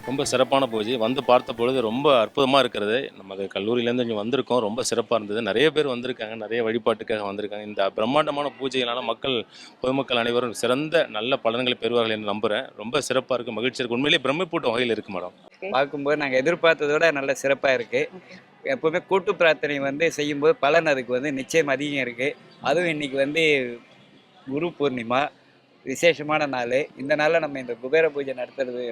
H: ரொம்ப சிறப்பான பூஜை. வந்து பார்த்த பொழுது ரொம்ப அற்புதமாக இருக்கிறது. நமக்கு கல்லூரியிலேருந்து இங்கே வந்திருக்கோம். ரொம்ப சிறப்பாக இருந்தது. நிறைய பேர் வந்திருக்காங்க, நிறைய வழிபாட்டுக்காக வந்திருக்காங்க. இந்த பிரம்மாண்டமான பூஜையினால் பொதுமக்கள் அனைவரும் சிறந்த நல்ல பலன்களை பெறுவார்கள் என்று நம்புகிறேன். ரொம்ப சிறப்பாக இருக்குது, மகிழ்ச்சி இருக்குது. உண்மையிலேயே பிரமிப்பூட்டும் வகையில் இருக்குது மேடம்.
I: பார்க்கும்போது நாங்கள் எதிர்பார்த்ததோட நல்ல சிறப்பாக இருக்குது. எப்போவுமே கூட்டு பிரார்த்தனை வந்து செய்யும்போது பலன் அதுக்கு வந்து நிச்சயம் அதிகம் இருக்குது. அதுவும் இன்றைக்கி குரு பூர்ணிமா விசேஷமான நாள். இந்த நாளில் நம்ம இந்த குபேர பூஜை நடத்துறது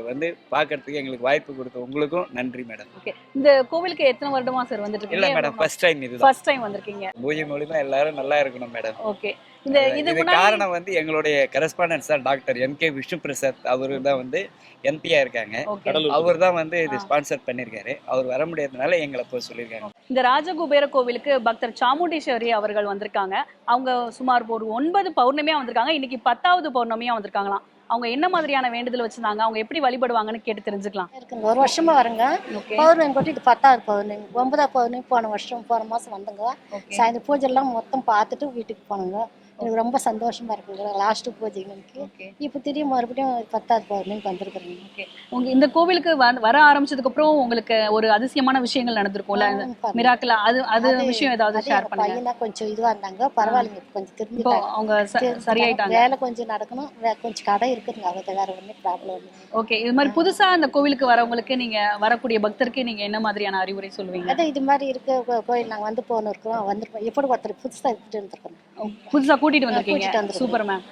I: பார்க்கறதுக்கு எங்களுக்கு வாய்ப்பு கொடுத்த உங்களுக்கும் நன்றி மேடம்.
C: ஓகே, இந்த கோவிலுக்கு எத்தனை வருடமா சார் வந்துட்டு இருக்கீங்க?
I: இல்லை மேடம், ஃபர்ஸ்ட் டைம். இது
C: ஃபர்ஸ்ட் டைம் வந்திருக்கீங்க.
I: பூஜை மூலிமா எல்லாரும் நல்லா இருக்கணும் மேடம்.
C: ஓகே, இது
I: இது
C: முன்னாடி
I: காரணம் வந்து எங்களுடைய correspondent sir doctor M K. Vishnu Prasad அவரு தான் வந்து எம்பியா இருக்காங்க.
C: ஓகே.
I: அவர் தான் வந்து இது ஸ்பான்சர் பண்ணியிருக்காரு. அவர் வர முடியாதனால எங்களை போய் சொல்லியிருக்காங்க.
C: இந்த ராஜகுபேர கோவிலுக்கு பக்தர் சாமுண்டீஸ்வரி அவர்கள் வந்திருக்காங்க. அவங்க சுமார் ஒரு 9 பௌர்ணமியா வந்திருக்காங்க. இன்னைக்கு 10வது பௌர்ணமியா வந்திருக்காங்களாம். அவங்க என்ன மாதிரியான வேண்டுதல் வச்சிருந்தாங்க, அவங்க எப்படி வழிபடுவாங்கன்னு கேட்டு தெரிஞ்சுக்கலாம்.
J: இருக்குங்க, ஒரு வருஷமா வருங்க.
C: ஓகே.
J: பௌர்ணமி கொட்டி இது 10வது பௌர்ணமி, 9வது பௌர்ணமி போன மாசம் வந்தங்க.
C: ஓகே.
J: சாயந்தரம் பூஜை எல்லாம் மொத்தம் பார்த்துட்டு வீட்டுக்கு போனோங்க. எனக்கு ரொம்ப சந்தோஷமா இருக்குங்க. லாஸ்ட் பூஜை எனக்கு
C: ஓகே.
J: இப்போ திரும்பி மறுபடியும் 10வது பௌர்ணமிக்கு வந்திருக்கிறேங்க.
C: ஓகே. உங்க இந்த கோவிலுக்கு வர ஆரம்பிச்சதுக்கு அப்புறம் உங்களுக்கு ஒரு அதிசயமான விஷயங்கள் நடந்திருக்கும்ல, மிராக்கிள், அது விஷயம் ஏதாவது ஷேர் பண்ணுங்க.
J: பையன் தான் கொஞ்சம் இதுவா இருந்தாங்க, பரவாயில்லைங்க, இப்போ கொஞ்சம்
C: இப்போ
J: திரும்பிட்டாங்க.
C: அவங்க சரியாயிட்டாங்க.
J: வேலை கொஞ்சம் நடக்கணும், கொஞ்சம் கடை இருக்குதுங்க, அதை வேற ஒன்றும் ப்ராப்ளம் இல்லை.
C: ஓகே. இது மாதிரி புதுசா அந்த கோவிலுக்கு வரவங்களுக்கு, நீங்க வரக்கூடிய பக்தருக்கு நீங்க என்ன மாதிரியான அறிவுரை சொல்லுவீங்க?
J: அதான் இது மாதிரி இருக்க கோயில் நாங்கள் வந்து போகணும் இருக்கிறோம், வந்திருக்கோம். எப்படி ஒருத்தர் புதுசாக எடுத்துட்டு இருந்திருக்கோம்,
C: புதுசா கூட்டிட்டு வந்திருக்கீங்க. Super ma'am.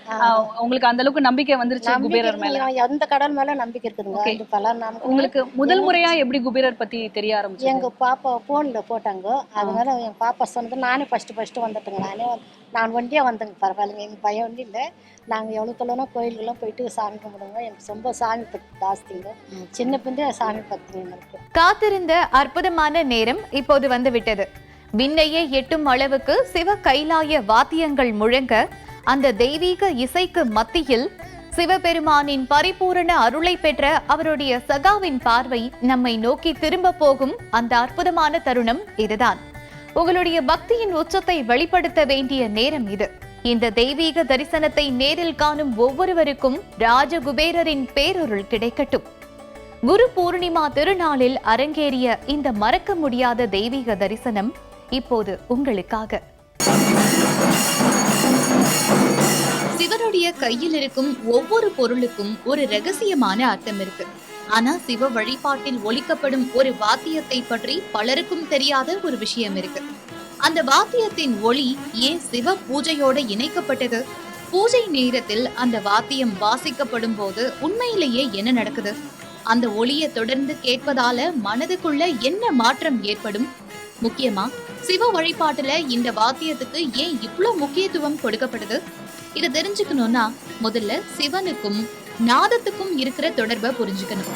C: உங்களுக்கு அந்த அளவுக்கு நம்பிக்கை வந்துருச்சு குபேரர் மேல?
J: எந்த கடல் மேல நம்பிக்கை இருக்குதுங்க. இது பல
C: உங்களுக்கு முதல் முறையா எப்படி குபேரர் பத்தி தெரிய ஆரம்பிச்சு?
J: எங்க பாப்பா போன்ல போட்டாங்க, அதனால என் பாப்பா சொன்னது நானே ஃபர்ஸ்ட் வந்துட்டேங்க. நான் வண்டியா வந்தேங்க, பரவாயில்லைங்க, எங்க பையன் வண்டி இல்லை. நாங்கள் எவ்வளோ தொலைனா கோயிலுக்கெல்லாம் போயிட்டு சாமி கும்பிடுங்க. எனக்கு ரொம்ப சாமி பக்தி ஜாஸ்திங்க, சின்ன பின்னே சாமி பக்திங்க எனக்கு.
B: காத்திருந்த அற்புதமான நேரம் இப்போது வந்து விட்டது. விண்ணையே எட்டும் அளவுக்கு சிவ கைலாய வாத்தியங்கள் முழங்க, அந்த தெய்வீக இசைக்கு மத்தியில் சிவபெருமானின் பரிபூரண அருளை பெற்ற அவருடைய சகாவின் பார்வை நம்மை நோக்கி திரும்ப போகும் அந்த அற்புதமான தருணம் இதுதான். உங்களுடைய பக்தியின் உச்சத்தை வெளிப்படுத்த வேண்டிய நேரம் இது. இந்த தெய்வீக தரிசனத்தை நேரில் காணும் ஒவ்வொருவருக்கும் ராஜகுபேரரின் பேரருள் கிடைக்கட்டும். குரு பூர்ணிமா திருநாளில் அரங்கேறிய இந்த மறக்க முடியாத தெய்வீக தரிசனம் இப்போது உங்களுக்காக.
A: சிவனுடைய கையில் இருக்கும் ஒவ்வொரு பொருளுக்கும் ஒரு ரகசியமான அர்த்தம் இருக்கு. ஆனா சிவ வழிபாட்டில் ஒலிக்கப்படும் ஒரு வாத்தியத்தை பற்றி பலருக்கும் தெரியாத ஒரு விஷயம் இருக்கு. அந்த வாத்தியத்தின் ஒளி ஏன் சிவ பூஜையோட இணைக்கப்பட்டது? பூஜை நேரத்தில் அந்த வாத்தியம் வாசிக்கப்படும் போது உண்மையிலேயே என்ன நடக்குது? அந்த ஒளியை தொடர்ந்து கேட்பதால மனதுக்குள்ள என்ன மாற்றம் ஏற்படும்? முக்கியமா சிவ வழிபாட்டுல இந்த வாத்தியத்துக்கு ஏன் இவ்வளவு முக்கியத்துவம் கொடுக்கப்படுது? இதை தெரிஞ்சுக்கணும்னா முதல்ல சிவனுக்கும் நாதத்துக்கும் இருக்கிற தொடர்பை புரிஞ்சுக்கணும்.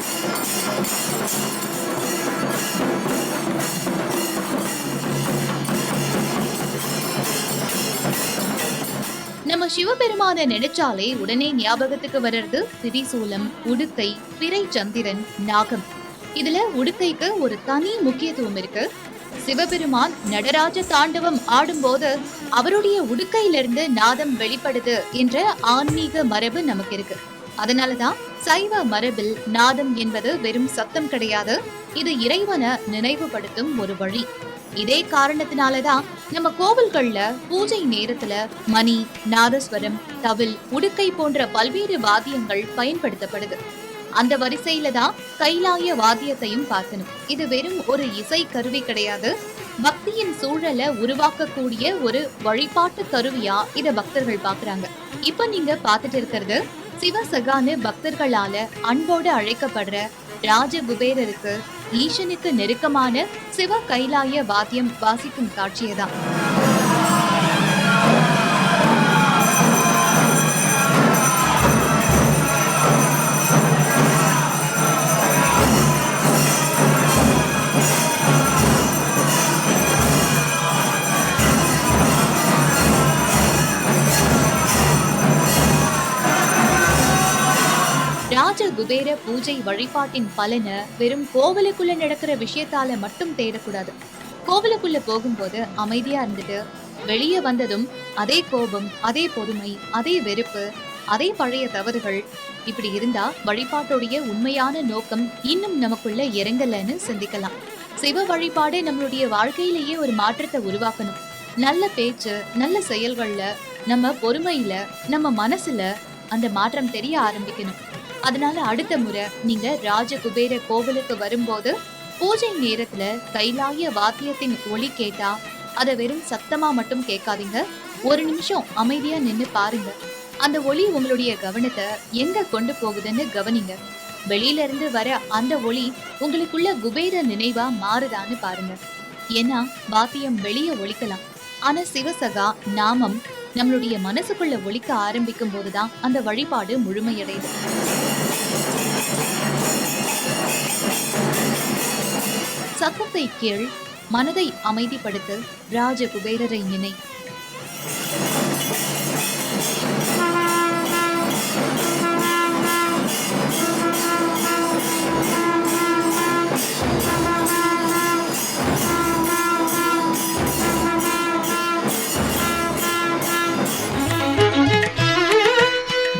A: நம்ம சிவபெருமான நினைச்சாலே உடனே ஞாபகத்துக்கு வர்றது திரிசூலம், உடுக்கை, பிறை சந்திரன், நாகம். இதுல உடுக்கைக்கு ஒரு தனி முக்கியத்துவம் இருக்கு. சிவபெருமான் நடராஜ தாண்டவம் ஆடும்போது அவருடைய உடுக்கையிலிருந்து நாதம் வெளிப்படுது என்ற ஆன்மீக மரபு நமக்கு இருக்கு. அதனாலதான் சைவ மரபில் நாதம் என்பது வெறும் சத்தம் கிடையாது, இது இறைவனை நினைவுபடுத்தும் ஒரு வழி. இதே காரணத்தினாலதான் நம்ம கோவில்கள்ல பூஜை நேரத்துல மணி, நாதஸ்வரம், தவில், உடுக்கை போன்ற பல்வேறு வாத்தியங்கள் பயன்படுத்தப்படுது. அந்த வரிசையில தான் கைலாய வாத்தியத்தையும் பார்க்கணும். இது வெறும் ஒரு இசை கருவி கிடையாது, பக்தியின் சூழலை உருவாக்கக்கூடிய ஒரு வழிபாட்டு கருவியா இத பக்தர்கள் பாக்குறாங்க. இப்ப நீங்க பாத்துட்டு இருக்கிறது சிவசகான்னு பக்தர்களால அன்போடு அழைக்கப்படுற ராஜகுபேரருக்கு ஈசனுக்கு நெருக்கமான சிவ கைலாய வாத்தியம் வாசிக்கும் காட்சியதான். ராஜகுபேர பூஜை வழிபாட்டின் பலனை வெறும் கோவிலுக்குள்ள நடக்கிற விஷயத்தால மட்டும் தேடக்கூடாது. கோவிலுக்குள்ள போகும்போது அமைதியா இருந்துட்டு வெளியே வந்ததும் அதே கோபம், அதே பொறுமை, அதே வெறுப்பு, அதே பழைய தவறுகள் இப்படி இருந்தா வழிபாட்டுடைய உண்மையான நோக்கம் இன்னும் நமக்குள்ள இறங்கலன்னு சிந்திக்கலாம். சிவ வழிபாடு நம்மளுடைய வாழ்க்கையிலேயே ஒரு மாற்றத்தை உருவாக்கணும். நல்ல பேச்சு, நல்ல செயல்கள்ல, நம்ம பொறுமையில, நம்ம மனசுல அந்த மாற்றம் தெரிய ஆரம்பிக்கணும். அதனால அடுத்த முறை நீங்க ராஜகுபேர கோவிலுக்கு வரும்போது பூஜை நேரத்துல கைலாய வாத்தியத்தின் ஒலி கேட்டா அதை வெறும் சத்தமா மட்டும் கேட்காதீங்க. ஒரு நிமிஷம் அமைதியா நின்னு பாருங்க. அந்த ஒலி உங்களுடைய கவனத்தை எங்க கொண்டு போகுதுன்னு கவனிங்க. வெளியில இருந்து வர அந்த ஒலி உங்களுக்குள்ள குபேர நினைவா மாறுதான்னு பாருங்க. ஏன்னா வாத்தியம் வெளியே ஒலிக்கலாம், ஆனா சிவசகா நாமம் நம்மளுடைய மனசுக்குள்ள ஒலிக்க ஆரம்பிக்கும் போதுதான் அந்த வழிபாடு முழுமையடையுது. சத்தத்தை கேள், மனதை அமைதிப்படுத்த ராஜகுபேரரை நினை.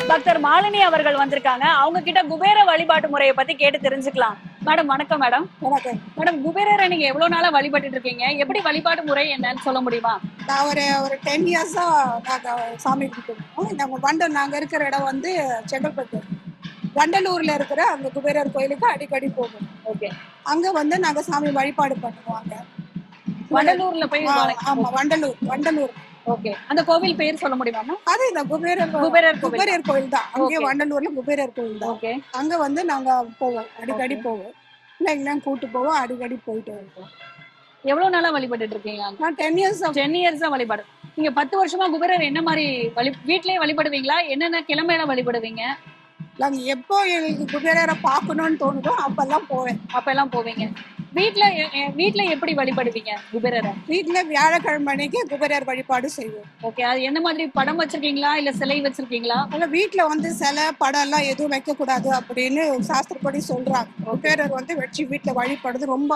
C: டாக்டர் மாலினி அவர்கள் வந்திருக்காங்க. அவங்க கிட்ட குபேர வழிபாட்டு முறையை பத்தி கேட்டு தெரிஞ்சுக்கலாம். மேடம் வணக்கம். மேடம் குபேரரை நீங்க எவ்வளவு நாளா வழிபட்டு இருக்கீங்க? எப்படி வழிபாட்டு முறை என்னன்னு சொல்ல முடியுமா?
K: நான் ஒரு 10 இயர்ஸா நாங்க சாமி கும்பிட்டுருக்கோம். நாங்க இருக்கிற இடம் வந்து செங்கல்பட்டு, வண்டலூர்ல இருக்கிற அந்த குபேரர் கோயிலுக்கு அடிக்கடி போகும்.
C: ஓகே.
K: அங்க வந்து நாங்க சாமி வழிபாடு பண்ணுவாங்க.
C: வண்டலூர்ல போய்?
K: ஆமா, வண்டலூர்.
C: ஓகே. அந்த கோவில் பேர் சொல்ல முடியுமா?
K: அது இந்த குபேரர் கோயில் தான். அங்கே வண்டலூர்ல குபேரர் கோயில் தான்.
C: ஓகே.
K: அங்க வந்து நாங்க போவோம், அடிக்கடி போவோம். பிள்ளைங்களாம் கூட்டு போவோம், அடிக்கடி போயிட்டு வருவோம்.
C: எவ்வளவு நாளா வழிபட்டு இருக்கீங்க?
K: நான் 10 இயர்ஸ்
C: வழிபாடு. நீங்க 10 வருஷமா குபேரர் என்ன மாதிரி வீட்லயே வழிபடுவீங்களா? என்னென்ன கிழமையில வழிபடுவீங்க?
K: நாங்க எப்போ எங்களுக்கு குபேரரை பார்க்கணும்னு தோணுதோ அப்பெல்லாம் போவீங்க.
C: வீட்ல எப்படி வழிபடுவீங்க குபேரரை?
K: வீட்டுல வியாழக்கிழமை அன்னைக்கு குபேரர் வழிபாடு செய்வோம்.
C: ஓகே. அது என்ன மாதிரி படம் வச்சிருக்கீங்களா இல்ல சிலை வச்சிருக்கீங்களா?
K: இல்ல வீட்டுல வந்து சிலை படம் எல்லாம் எதுவும் வைக்க கூடாது அப்படின்னு சாஸ்திரப்படி சொல்றாங்க. குபேரர் வந்து வச்சு வீட்டுல வழிபடுறது ரொம்ப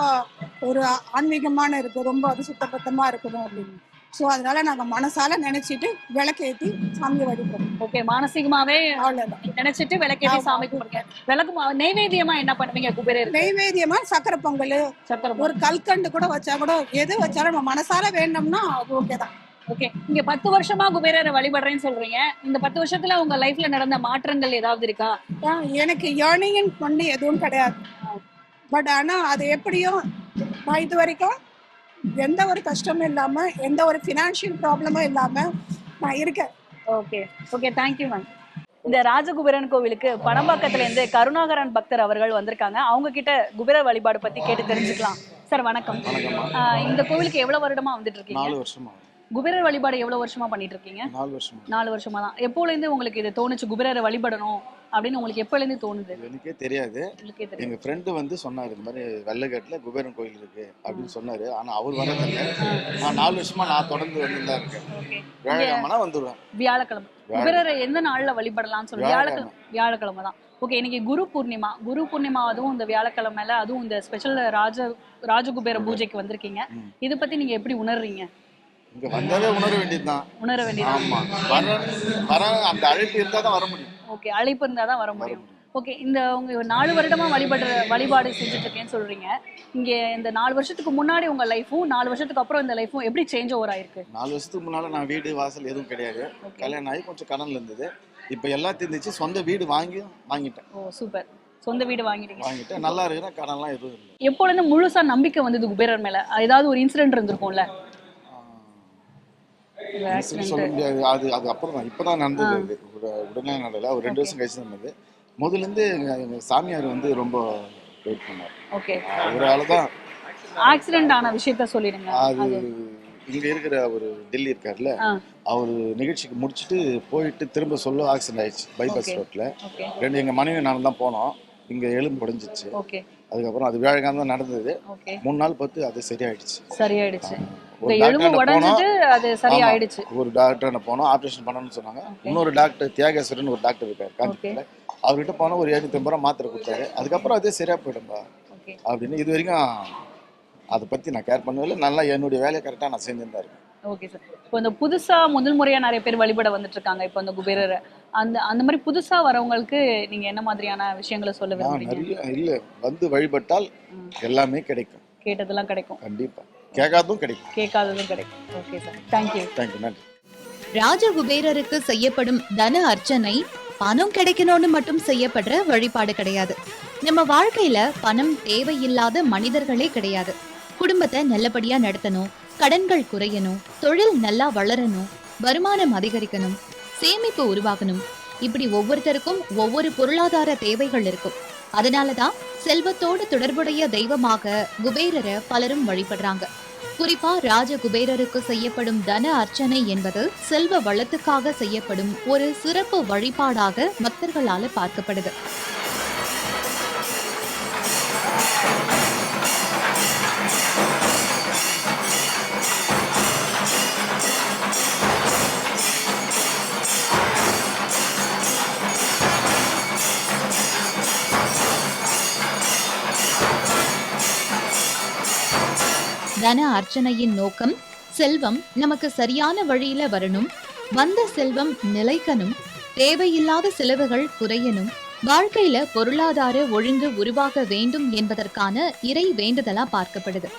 K: ஒரு ஆன்மீகமான இருக்கு, ரொம்ப அது சுத்தபத்தமா இருக்கணும் அப்படின்னு. ஸோ அதனால நாங்க மனசால நினைச்சிட்டு விளக்கேற்றி சாமியை வழிபடுறோம்.
C: ஓகே. மானசீகமாவே
K: அவ்வளவுதான்
C: நினைச்சிட்டு விளக்கேற்றி சாமி கும்பிடுங்க. விளக்கு நைவேத்தியமா என்ன பண்ணுவீங்க குபேரர்?
K: நைவேத்தியமா சக்கரை பொங்கல், ஒரு கல்கண்டு கூட வச்சா கூட எது வச்சாலும் நம்ம மனசால வேணும்னா அது ஓகே தான்.
C: ஓகே. இங்க 10 வருஷமா குபேரரை வழிபடுறேன்னு சொல்றீங்க. இந்த 10 வருஷத்துல உங்க லைஃப்ல நடந்த மாற்றங்கள் ஏதாவது இருக்கா?
K: எனக்கு ஏர்னிங் பண்ணி எதுவும் கிடையாது. பட் ஆனா அது எப்படியும் நான் இது வரைக்கும் எந்த ஒரு கஷ்டமும் இல்லாம, எந்த ஒரு ஃபினான்ஷியல் ப்ராப்ளமும் இல்லாம நான் இருக்கேன்.
C: ஓகே. Thank you ma'am. இந்த ராஜகுபேரன் கோவிலுக்கு பணம்பாக்கத்துல இருந்து கருணாகரன் பக்தர் அவர்கள் வந்திருக்காங்க. அவங்க கிட்ட குபேர வழிபாடு பத்தி கேட்டு தெரிஞ்சுக்கலாம். சார் வணக்கம். இந்த கோவிலுக்கு எவ்வளவு வருடமா வந்துட்டு இருக்கீங்க?
L: 4 வருஷமா.
C: குபேரர் வழிபாடு எவ்வளவு வருஷமா பண்ணிட்டு இருக்கீங்க? 4 வருஷமா தான். எப்போல இருந்து உங்களுக்கு இது தோணுச்சு குபேரரை வழிபடணும் அப்படின்னு? உங்களுக்கு எப்போல இருந்து தோணுது?
L: எனக்கே தெரியாது. எங்க ஃப்ரெண்டு வந்து சொன்னாரு, இந்த மாதிரி வெள்ளகேட்ல குபேரன் கோயில் இருக்கு அப்படின்னு சொன்னாரு. ஆனா அவர் வரதில்லை. நான் 4 வருஷமா நான் தொடர்ந்து வந்துதான் இருக்கேன். வியாழக்கிழமை வந்துடுவேன்.
C: வியாழக்கிழமை குபேரரை எந்த நாள்ல வழிபடலாம்னு சொல்லி? வியாழக்கிழமை தான். ஓகே. இன்னைக்கு குரு பூர்ணிமா, அதுவும் இந்த வியாழக்கிழமையில, அதுவும் இந்த ஸ்பெஷல் ராஜகுபேர பூஜைக்கு வந்திருக்கீங்க. இதை பத்தி நீங்க எப்படி உணர்றீங்க?
L: இங்க வந்தாலே உணர வேண்டியது. ஆமா, வர அந்த அழைப்பு இருந்தா தான் வர முடியும்.
C: ஓகே. அழைப்பு இருந்தா தான் வர முடியும். ஓகே. இந்த உங்க 4 வருடமா வழிபாடு செஞ்சுட்டு இருக்கேன்னு சொல்றீங்க. இங்க இந்த 4 வருஷத்துக்கு முன்னாடி உங்க லைஃபும் 4 வருஷத்துக்கு அப்புறம் இந்த லைஃபும் எப்படி சேஞ்ச் ஓவர் ஆயிருக்கு?
L: 4 வருஷத்துக்கு முன்னால நான் வீடு வாசல் எதுவும் கிடையாது. கல்யாணம் ஆகி கொஞ்சம் கடன்ல இருந்தது. இப்ப எல்லாம் தெரிஞ்சிச்சு. சொந்த வீடு வாங்கிட்டேன்.
C: ஓ சூப்பர். சொந்த வீடு வாங்கிட்டேன்.
L: நல்லா இருக்கிறேன். கடன்லாம் எதுவும் இல்லை.
C: எப்போல இருந்து முழுசா நம்பிக்கை வந்தது குபேரர் மேல? ஏதாவது ஒரு இன்சிடென்ட் இருந்திருக்கும்ல?
L: சொல்ல முடியாது. அது அப்புறம் தான் இப்பதான் நடந்தது. உடனே நடல. ஒரு 2 வருஷம் கழிச்சு நடந்தது. முதல்ல இருந்து எங்க சாமியார் வந்து ரொம்ப வெயிட் பண்ணார்.
C: ஓகே.
L: ஒரு ஆளுதான்
C: ஆக்சிடென்ட் ஆன விஷயத்த சொல்லிடுங்க.
L: அது இங்க இருக்கிற ஒரு டெல்லி இருக்காருல்ல, அவரு நிகழ்ச்சிக்கு முடிச்சுட்டு போயிட்டு திரும்ப சொல்ல ஆக்சிடென்ட் ஆயிடுச்சு பைபாஸ் ரோட்ல. எங்க மனைவி நானும் தான் போனோம். இங்க எலும்பு உடைஞ்சிச்சு. அதுக்கப்புறம் அது வியாழக்கிழமை தான் நடந்தது. 3 நாள் பார்த்து அது சரியாயிடுச்சு. ஒரு டாக்டர் போனோம், ஆபரேஷன் பண்ணணும்னு சொன்னாங்க. இன்னொரு டாக்டர் தியாகேஸ்வரன் ஒரு டாக்டர் இருக்காரு காஞ்சிபுரத்துல, அவர்கிட்ட போனா ஒரு 750 ரூபா மாத்திரை கொடுத்தாரு. அதுக்கப்புறம் அதே சரியா போயிடும்பா அப்படின்னு. இது வரைக்கும் அதை பத்தி நான் கேர் பண்ணவே இல்லை. நல்லா என்னுடைய வேலையை கரெக்டா நான் செஞ்சுதான் இருக்கேன்.
C: Okay sir. இப்போ இந்த புதுசா முதல் முறையா நிறைய பேர் வழிபட வந்துட்டு இருக்காங்க. இப்போ இந்த குபேரரை அந்த மாதிரி புதுசா வரவங்களுக்கு நீங்க என்ன மாதிரியான விஷயங்களை சொல்ல விரும்புறீங்க?
L: நிறைய இல்ல, வந்து வழிபட்டால் எல்லாமே கிடைக்கும்.
C: கேட்டதெல்லாம் கிடைக்கும்.
L: கண்டிப்பா. கேட்காததும்
C: கிடைக்கும். Okay sir. தேங்க்யூ.
L: நன்றி.
A: ராஜகுபேரருக்கு செய்யப்படும் தன அர்ச்சனை பணம் கிடைக்கணும்னு மட்டும் செய்யப்படுற வழிபாடு கிடையாது. நம்ம வாழ்க்கையில பணம் தேவையில்லாத மனிதர்களே கிடையாது. குடும்பத்தை நல்லபடியா நடத்தணும், கடன்கள் குறையணும், தொழில் நல்லா வளரணும், வருமானம் அதிகரிக்கணும், சேமிப்பு உருவாகணும். இப்படி ஒவ்வொருத்தருக்கும் ஒவ்வொரு பொருளாதார தேவைகள் இருக்கும். அதனாலதான் செல்வத்தோடு தொடர்புடைய தெய்வமாக குபேரரை பலரும் வழிபடுறாங்க. குறிப்பா ராஜகுபேரருக்கு செய்யப்படும் தன அர்ச்சனை என்பது செல்வ வளத்துக்காக செய்யப்படும் ஒரு சிறப்பு வழிபாடாக பக்தர்களால பார்க்கப்படுது. தன அர்ச்சனையின் நோக்கம் செல்வம் நமக்கு சரியான வழியில வரணும், வந்த செல்வம் நிலைக்கணும், தேவையில்லாத செலவுகள் குறையணும், வாழ்க்கையில பொருளாதார ஒழுங்கு உருவாக வேண்டும் என்பதற்கான இறை வேண்டுதலா பார்க்கப்படுது.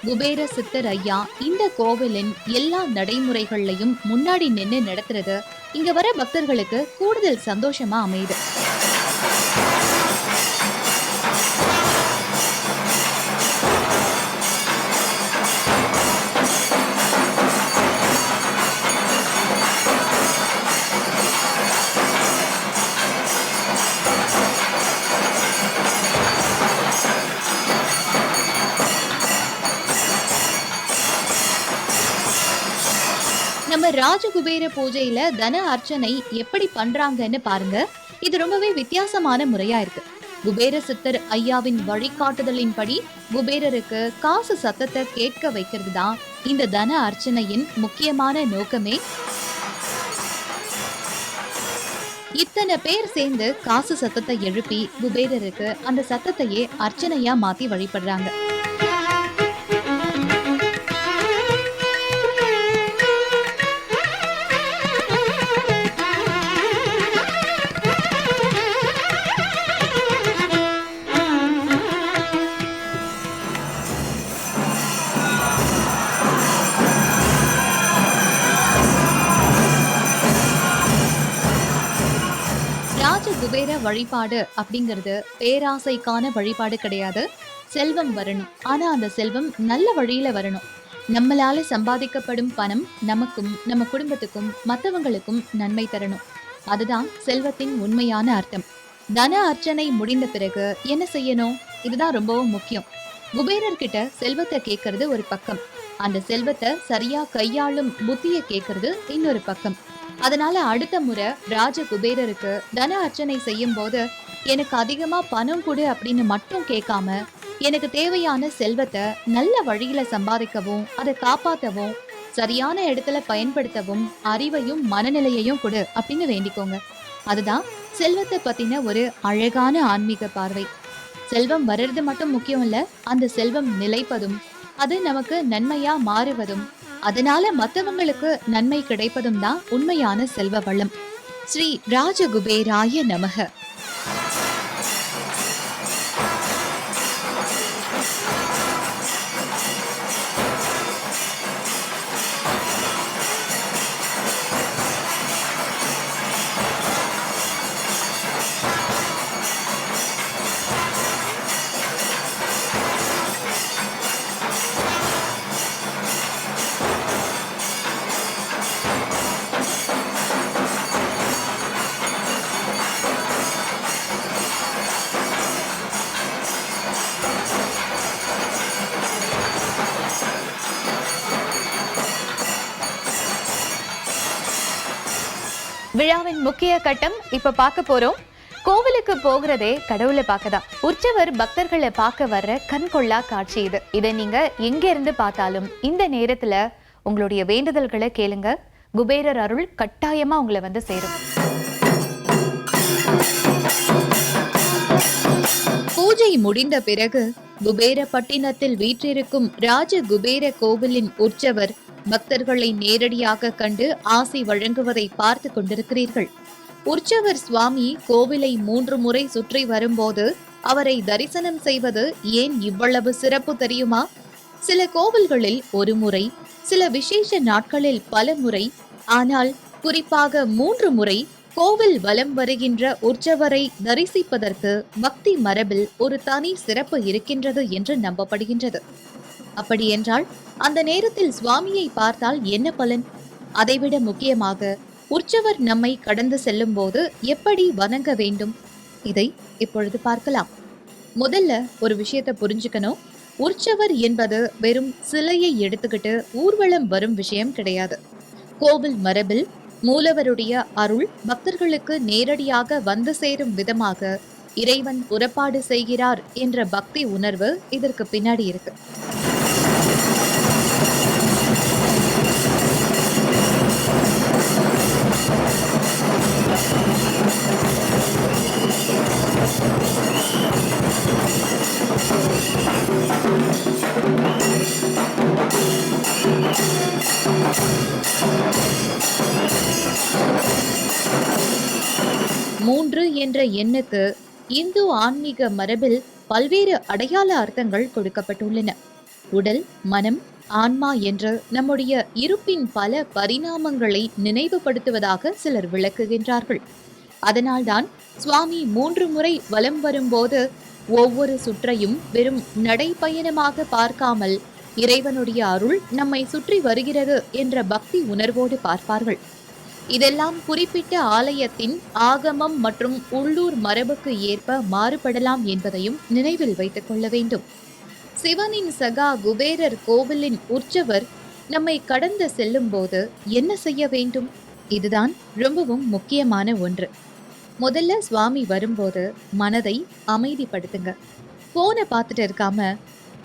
A: குபேர சித்தர் ஐயா இந்த கோவிலின் எல்லா நடைமுறைகள்லையும் முன்னாடி நின்று நடத்துறது இங்க வர பக்தர்களுக்கு கூடுதல் சந்தோஷமா அமையுது. நம்ம ராஜகுபேர பூஜையில தன அர்ச்சனை எப்படி பண்றாங்கன்னு பாருங்க. இது ரொம்பவே வித்தியாசமான முறையா இருக்கு. குபேர சித்தர் ஐயாவின் வழிகாட்டுதலின்படி குபேரருக்கு காசு சத்தத்தை கேட்க வைக்கிறது தான் இந்த தன அர்ச்சனையின் முக்கியமான நோக்கமே. இத்தனை பேர் சேர்ந்து காசு சத்தத்தை எழுப்பி குபேரருக்கு அந்த சத்தத்தையே அர்ச்சனையா மாத்தி வழிபடுறாங்க. குபேர வழிபாடு அப்படிங்கிறது பேராசைக்கான வழிபாடு கிடையாது. செல்வம் வரணும், ஆனா அந்த செல்வம் நல்ல வழியில வரணும். நம்மளால சம்பாதிக்கப்படும் பணம் நமக்கும் நம்ம குடும்பத்துக்கும் மற்றவங்களுக்கும் நன்மை தரணும். அதுதான் செல்வத்தின் உண்மையான அர்த்தம். தன அர்ச்சனை முடிந்த பிறகு என்ன செய்யணும்? இதுதான் ரொம்பவும் முக்கியம். குபேரர்கிட்ட செல்வத்தை கேட்கறது ஒரு பக்கம், அந்த செல்வத்தை சரியா கையாளும் புத்திய கேட்கறது இன்னொரு பக்கம். அதனால அடுத்த முறை ராஜகுபேரருக்கு தன அர்ச்சனை செய்யும் போது எனக்கு அதிகமா பணம் கொடு அப்படின்னு மட்டும் கேட்காம, எனக்கு தேவையான செல்வத்தை நல்ல வழியில சம்பாதிக்கவும் அதை காப்பாற்றவும் சரியான இடத்துல பயன்படுத்தவும் அறிவையும் மனநிலையையும் கொடு அப்படின்னு வேண்டிக்கோங்க. அதுதான் செல்வத்தை பத்தின ஒரு அழகான ஆன்மீக பார்வை. செல்வம் வர்றது மட்டும் முக்கியம் இல்ல, அந்த செல்வம் நிலைப்பதும் அது நமக்கு நன்மையா மாறுவதும் அதனால மற்றவங்களுக்கு நன்மை கிடைப்பதும் தான் உண்மையான செல்வ வளம். ஸ்ரீ ராஜகுபேராய நமக.
B: விழாவின் முக்கிய கட்டம் இப்ப பார்க்க போறோம். கோவிலுக்கு போகிறதே கடவுளை பார்க்கதான். உற்சவர் பக்தர்களை பார்க்க வர்ற கண்கொள்ளா காட்சி இது. இதை நீங்க எங்க இருந்து பார்த்தாலும் இந்த நேரத்துல உங்களுடைய வேண்டுதல்களை கேளுங்க. குபேரர் அருள் கட்டாயமா உங்களை வந்து சேரும்.
A: பூஜை முடிந்த பிறகு குபேரப்பட்டினத்தில் வீற்றிருக்கும் ராஜகுபேர கோவிலின் உற்சவர் பக்தர்களை நேரடியாக கண்டு ஆசி வழங்குவதை பார்த்து கொண்டிருக்கிறீர்கள். உற்சவர் சுவாமி கோவிலை 3 முறை சுற்றி வரும்போது அவரை தரிசனம் செய்வது ஏன் இவ்வளவு சிறப்பு தெரியுமா? சில கோவில்களில் 1 முறை, சில விசேஷ நாட்களில் பல முறை, ஆனால் குறிப்பாக 3 முறை கோவில் வலம் வருகின்ற உற்சவரை தரிசிப்பதற்கு பக்தி மரபில் ஒரு தனி சிறப்பு இருக்கின்றது என்று நம்பப்படுகின்றது. அப்படி என்றால் அந்த நேரத்தில் சுவாமியை பார்த்தால் என்ன பலன்? அதைவிட முக்கியமாக உற்சவர் நம்மை கடந்து செல்லும் போது எப்படி வணங்க வேண்டும்? இதை இப்பொழுது பார்க்கலாம். முதல்ல ஒரு விஷயத்தை புரிஞ்சுக்கணும். உற்சவர் என்பது வெறும் சிலையை எடுத்துக்கிட்டு ஊர்வலம் வரும் விஷயம் கிடையாது. கோவில் மரபில் மூலவருடைய அருள் பக்தர்களுக்கு நேரடியாக வந்து சேரும் விதமாக இறைவன் புறப்பாடு செய்கிறார் என்ற பக்தி உணர்வு இதற்கு பின்னாடி இருக்கு. மூன்று என்ற எண்ணுக்கு இந்து ஆன்மீக மரபில் பல்வேறு அடையாள அர்த்தங்கள் கொடுக்கப்பட்டுள்ளன. உடல், மனம், ஆன்மா என்று நம்முடைய இருப்பின் பல பரிணாமங்களை நினைவுபடுத்துவதாக சிலர் விளக்குகின்றார்கள். அதனால்தான் சுவாமி 3 முறை வலம் வரும்போது ஒவ்வொரு சுற்றையும் வெறும் நடைப்பயணமாக பார்க்காமல் இறைவனுடைய அருள் நம்மை சுற்றி வருகிறது என்ற பக்தி உணர்வோடு பார்ப்பார்கள். இதெல்லாம் குறிப்பிட்ட ஆலயத்தின் ஆகமம் மற்றும் உள்ளூர் மரபுக்கு ஏற்ப மாறுபடலாம் என்பதையும் நினைவில் வைத்துக் கொள்ள வேண்டும். சிவனின் சகா குபேரர் கோவிலின் உற்சவர் நம்மை கடந்து செல்லும் போது என்ன செய்ய வேண்டும்? இதுதான் ரொம்பவும் முக்கியமான ஒன்று. முதல்ல சுவாமி வரும்போது மனதை அமைதிப்படுத்துங்க. போனை பார்த்துட்டு இருக்காம,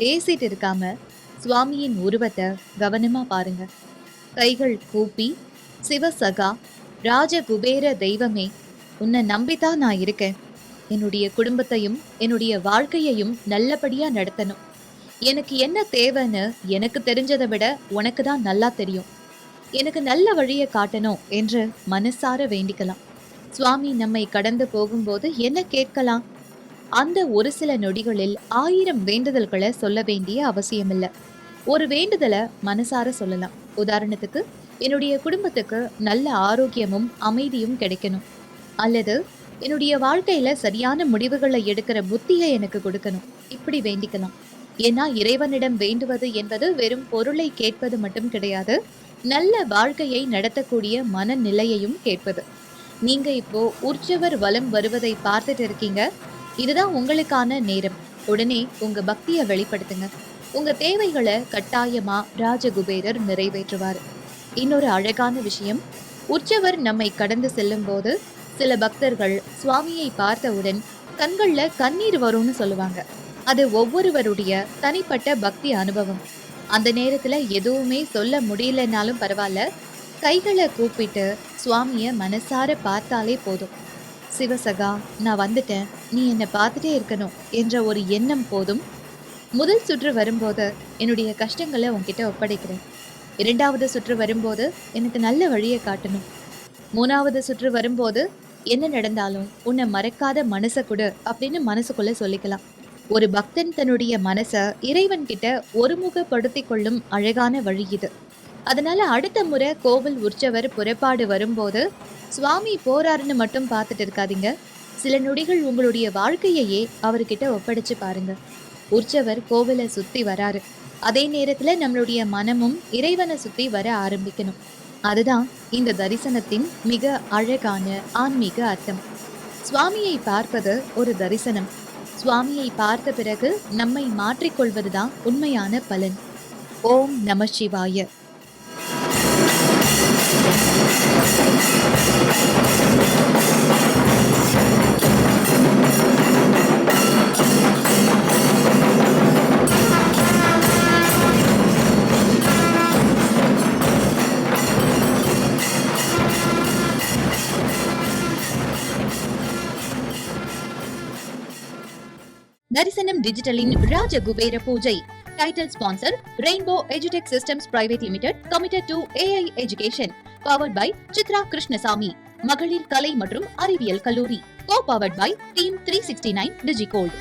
A: பேசிட்டு இருக்காம சுவாமியின் உருவத்தை கவனமா பாருங்க. கைகள் கூப்பி, சிவசகா, ராஜகுபேர தெய்வமே, உன்னை நம்பித்தான் நான் இருக்கேன். என்னுடைய குடும்பத்தையும் என்னுடைய வாழ்க்கையையும் நல்லபடியா நடத்தணும். எனக்கு என்ன தேவைன்னு எனக்கு தெரிஞ்சதை விட உனக்கு தான் நல்லா தெரியும். எனக்கு நல்ல வழியை காட்டணும் என்று மனசார வேண்டிக்கலாம். சுவாமி நம்மை கடந்து போகும்போது என்ன கேட்கலாம்? அந்த ஒரு சில நொடிகளில் 1000 வேண்டுதல்களை சொல்ல வேண்டிய அவசியமில்லை. ஒரு வேண்டுதலை மனசார சொல்லலாம். உதாரணத்துக்கு, என்னுடைய குடும்பத்துக்கு நல்ல ஆரோக்கியமும் அமைதியும் கிடைக்கணும், அல்லது என்னுடைய வாழ்க்கையில சரியான முடிவுகளை எடுக்கிற புத்தியை எனக்கு கொடுக்கணும், இப்படி வேண்டிக்கலாம். ஏன்னா இறைவனிடம் வேண்டுவது என்பது வெறும் பொருளை கேட்பது மட்டும் கிடையாது, நல்ல வாழ்க்கையை நடத்தக்கூடிய மனநிலையையும் கேட்பது. நீங்க இப்போ உற்சவர் வலம் வருவதை பார்த்துட்டு இருக்கீங்க. இதுதான் உங்களுக்கான நேரம். உடனே உங்க பக்தியை வெளிப்படுத்துங்க. உங்க தேவைகளை கட்டாயமா ராஜகுபேரர் நிறைவேற்றுவார். இன்னொரு அழகான விஷயம், உற்சவர் நம்மை கடந்து செல்லும் போது சில பக்தர்கள் சுவாமியை பார்த்தவுடன் கண்கள்ல கண்ணீர் வரும்னு சொல்லுவாங்க. அது ஒவ்வொருவருடைய தனிப்பட்ட பக்தி அனுபவம். அந்த நேரத்துல எதுவுமே சொல்ல முடியலனாலும் பரவாயில்ல, கைகளை கூப்பிட்டு சுவாமிய மனசார பார்த்தாலே போதும். சிவசகா, நான் வந்துட்டேன், நீ என்னை பார்த்துட்டே இருக்கணும் என்ற ஒரு எண்ணம் போதும். முதல் சுற்று வரும்போது என்னுடைய கஷ்டங்களை உன்கிட்ட ஒப்படைக்கிறேன். 2வது சுற்று வரும்போது எனக்கு நல்ல வழியை காட்டணும். 3வது சுற்று வரும்போது என்ன நடந்தாலும் உன்னை மறக்காத மனசை கொடு அப்படின்னு மனசுக்குள்ள சொல்லிக்கலாம். ஒரு பக்தன் தன்னுடைய மனசை இறைவன் கிட்ட ஒருமுகப்படுத்தி கொள்ளும் அழகான வழி இது. அதனால அடுத்த முறை கோவில் உற்சவர் புறப்பாடு வரும்போது சுவாமி போறாருன்னு மட்டும் பார்த்துட்டு இருக்காதீங்க. சில நொடிகள் உங்களுடைய வாழ்க்கையையே அவர்கிட்ட ஒப்படைச்சு பாருங்க. உற்சவர் கோவிலை சுத்தி வராரு, அதே நேரத்துல நம்மளுடைய மனமும் இறைவனை சுத்தி வர ஆரம்பிக்கணும். அதுதான் இந்த தரிசனத்தின் மிக அழகான ஆன்மீக அர்த்தம். சுவாமியை பார்ப்பது ஒரு தரிசனம். சுவாமியை பார்த்த பிறகு நம்மை மாற்றிக்கொள்வதுதான் உண்மையான பலன். ஓம் நம சிவாய. தரிசனம் டிஜிட்டலின் ராஜகுபேர பூஜை. டைட்டில் ஸ்பான்சர் ரெயின்போ எஜுடெக் Systems private limited, committed to AI education, powered by Chitra Krishnasamy, மகளிர் கலை மற்றும் அறிவியல் கல்லூரி, co powered by team 369 DigiGold.